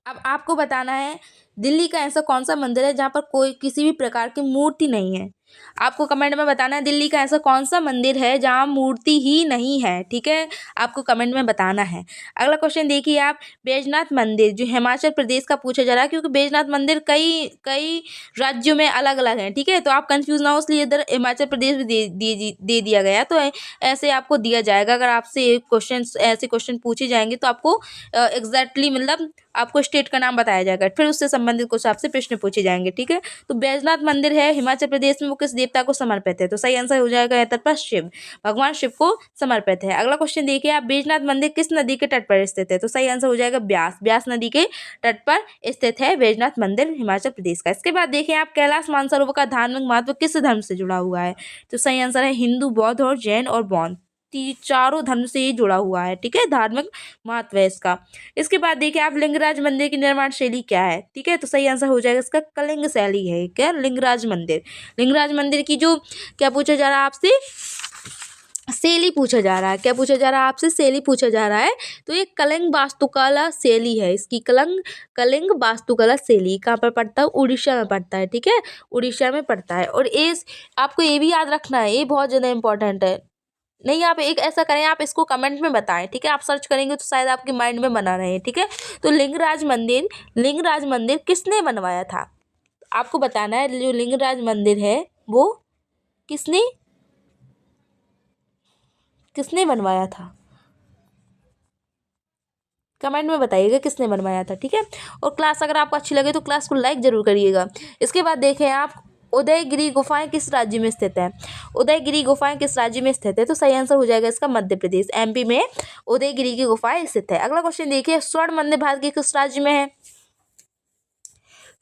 S1: अब आपको बताना है, दिल्ली का ऐसा कौन सा मंदिर है जहाँ पर कोई किसी भी प्रकार की मूर्ति नहीं है। आपको कमेंट में बताना है दिल्ली का ऐसा कौन सा मंदिर है जहाँ मूर्ति ही नहीं है, ठीक है। आपको कमेंट में बताना है। अगला क्वेश्चन देखिए आप, बैजनाथ मंदिर जो हिमाचल प्रदेश का पूछा जा रहा है, क्योंकि बैजनाथ मंदिर कई कई राज्यों में अलग अलग हैं, ठीक है। तो आप कंफ्यूज ना हो, इसलिए इधर हिमाचल प्रदेश भी दे दिया गया। तो ऐसे आपको दिया जाएगा, अगर आपसे क्वेश्चन ऐसे क्वेश्चन पूछे जाएंगे तो आपको एग्जैक्टली मतलब आपको स्टेट का नाम बताया जाएगा, फिर उससे संबंधित कुछ आपसे प्रश्न पूछे जाएंगे, ठीक है। तो बैजनाथ मंदिर है हिमाचल प्रदेश में, वो किस देवता को समर्पित है। तो सही आंसर हो जाएगा इधर पर शिव, भगवान शिव को समर्पित है। अगला क्वेश्चन देखिए आप, बैजनाथ मंदिर किस नदी के तट पर स्थित है। तो सही आंसर हो जाएगा ब्यास, ब्यास नदी के तट पर स्थित है बैजनाथ मंदिर हिमाचल प्रदेश का। इसके बाद देखिए आप, कैलाश मानसरोवर का धार्मिक महत्व किस धर्म से जुड़ा हुआ है। तो सही आंसर है हिंदू, बौद्ध और जैन और बौद्ध, चारों धर्म से ही जुड़ा हुआ है, ठीक है। धार्मिक महत्व है इसका। इसके बाद देखिए आप, लिंगराज मंदिर की निर्माण शैली क्या है, ठीक है। तो सही आंसर हो जाएगा इसका कलिंग शैली है, क्या, लिंगराज मंदिर। लिंगराज मंदिर की जो क्या पूछा जा रहा है आपसे, शैली पूछा जा रहा है, क्या पूछा जा रहा है आपसे, शैली पूछा जा रहा है। तो ये कलिंग वास्तुकला शैली है इसकी, कलिंग वास्तुकला शैली कहाँ पर पड़ता है, उड़ीसा में पड़ता है, ठीक है, उड़ीसा में पड़ता है। और इस आपको ये भी याद रखना है, ये बहुत ज़्यादा इंपॉर्टेंट है। नहीं, आप एक ऐसा करें, आप इसको कमेंट में बताएं, ठीक है। आप सर्च करेंगे तो शायद आपके माइंड में बना रहे, ठीक है। तो लिंगराज मंदिर किसने बनवाया था, आपको बताना है। जो लिंगराज मंदिर है वो किसने किसने बनवाया था, कमेंट में बताइएगा किसने बनवाया था, ठीक है। और क्लास अगर आपको अच्छी लगे तो क्लास को लाइक जरूर करिएगा। इसके बाद देखें आप, उदयगिरी गुफाएं किस राज्य में स्थित है। उदयगिरी गुफाएं किस राज्य में स्थित है। तो सही आंसर हो जाएगा इसका मध्य प्रदेश, एमपी में उदयगिरी की गुफाएं स्थित है। अगला क्वेश्चन देखिए, स्वर्ण मंदिर भारत के किस राज्य में है।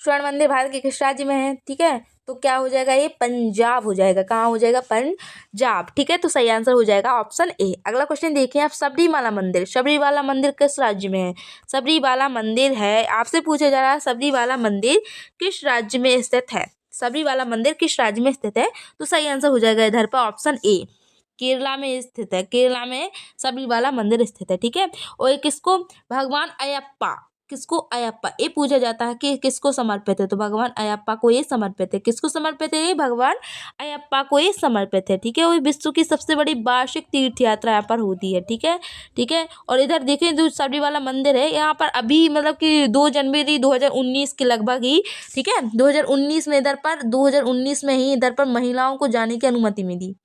S1: स्वर्ण मंदिर भारत के किस राज्य में है, ठीक है। तो क्या हो जाएगा, ये पंजाब हो जाएगा। कहाँ हो जाएगा, पंजाब, ठीक है। तो सही आंसर हो जाएगा ऑप्शन ए। अगला क्वेश्चन देखिए आप, सबरीवाला मंदिर किस राज्य में है। सबरीवाला मंदिर है, आपसे पूछा जा रहा है सबरीवाला मंदिर किस राज्य में स्थित है। सबरीवाला मंदिर किस राज्य में स्थित है। तो सही आंसर हो जाएगा इधर पर ऑप्शन ए, केरला में स्थित है। केरला में सबरीवाला मंदिर स्थित है, ठीक है। और किसको, भगवान अयप्पा, किसको, अयप्पा, ये पूछा जाता है कि किसको समर्पित है। तो भगवान अयप्पा को ये समर्पित है। किसको समर्पित है, ये भगवान अयप्पा को ये समर्पित है, ठीक है। और विश्व की सबसे बड़ी वार्षिक तीर्थ यात्रा यहाँ पर होती है, ठीक है, ठीक है। और इधर देखें जो सबरीवाला मंदिर है, यहाँ पर अभी मतलब कि 2 जनवरी 2019 के लगभग ही, ठीक है, 2019 में इधर पर 2019 में ही इधर पर महिलाओं को जाने की अनुमति मिली,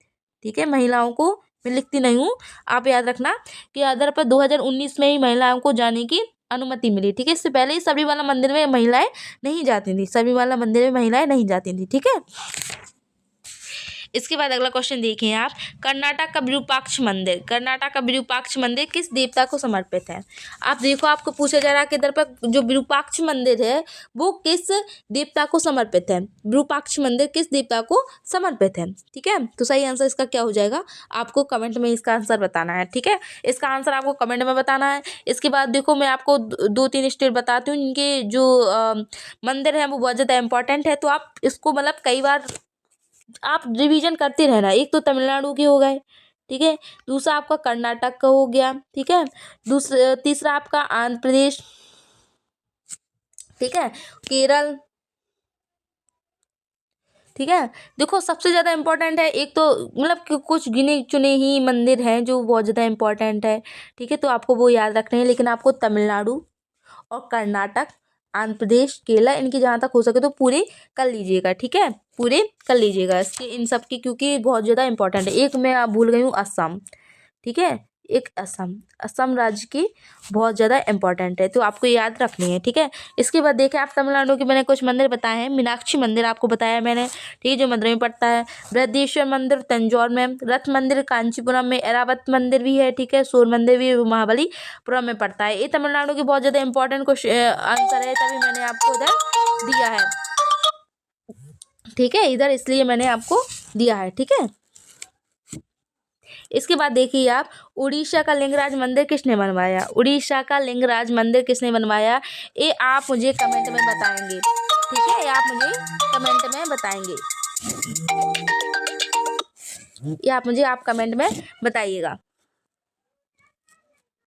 S1: ठीक है। महिलाओं को, मैं लिखती नहीं हूँ, आप याद रखना कि इधर पर 2019 में ही महिलाओं को जाने की अनुमति मिली, ठीक है। इससे पहले ही सबरीवाला मंदिर में महिलाएं नहीं जाती थी, सबरीवाला मंदिर में महिलाएं नहीं जाती थी, ठीक है। इसके बाद अगला क्वेश्चन देखिए आप, कर्नाटक का विरूपाक्ष मंदिर, कर्नाटक का विरूपाक्ष मंदिर किस देवता को समर्पित है। आप देखो, आपको पूछा जा रहा है कि इधर पर जो विरूपाक्ष मंदिर है वो किस देवता को समर्पित है, विरूपाक्ष मंदिर किस देवता को समर्पित है। ठीक है, तो सही आंसर इसका क्या हो जाएगा, आपको कमेंट में इसका आंसर बताना है। ठीक है, इसका आंसर आपको कमेंट में बताना है। इसके बाद देखो, मैं आपको 2-3 स्टेट बताती हूँ, इनके जो मंदिर हैं वो बहुत ज़्यादा इंपॉर्टेंट है, तो आप इसको मतलब कई बार आप रिवीजन करते रहना। एक तो तमिलनाडु के हो गए, ठीक है, दूसरा आपका कर्नाटक का हो गया, ठीक है, तीसरा आपका आंध्र प्रदेश, ठीक है, केरल, ठीक है। देखो, सबसे ज़्यादा इम्पोर्टेंट है, एक तो मतलब कि कुछ गिने चुने ही मंदिर हैं जो बहुत ज़्यादा इम्पोर्टेंट है, ठीक है, तो आपको वो याद रखने हैं। लेकिन आपको तमिलनाडु और कर्नाटक, आंध्र प्रदेश, केरला, इनकी जहाँ तक हो सके तो पूरे कर लीजिएगा। ठीक है, पूरे कर लीजिएगा इसके, इन सब की, क्योंकि बहुत ज़्यादा इंपॉर्टेंट है। एक मैं आप भूल गई हूँ, असम, ठीक है, एक असम, असम राज्य की बहुत ज़्यादा इंपॉर्टेंट है, तो आपको याद रखनी है। ठीक है, इसके बाद देखें आप, तमिलनाडु के मैंने कुछ मंदिर बताए हैं। मीनाक्षी मंदिर आपको बताया मैंने, ठीक है, जो मदुरई में पड़ता है। बृहदेश्वर मंदिर तंजौर में, रथ मंदिर कांचीपुरम में, ऐरावत मंदिर भी है, ठीक है, सूर्य मंदिर भी महाबलीपुरम में पड़ता है। ये तमिलनाडु की बहुत ज़्यादा इंपॉर्टेंट आंसर है, तभी मैंने आपको इधर दिया है। ठीक है, इधर इसलिए मैंने आपको दिया है। ठीक है, इसके बाद देखिए आप, उड़ीसा का लिंगराज मंदिर किसने बनवाया, उड़ीसा का लिंगराज मंदिर किसने बनवाया, ये आप मुझे कमेंट में बताएंगे। ठीक है, ये आप मुझे कमेंट में बताएंगे, ये आप मुझे कमेंट में बताइएगा।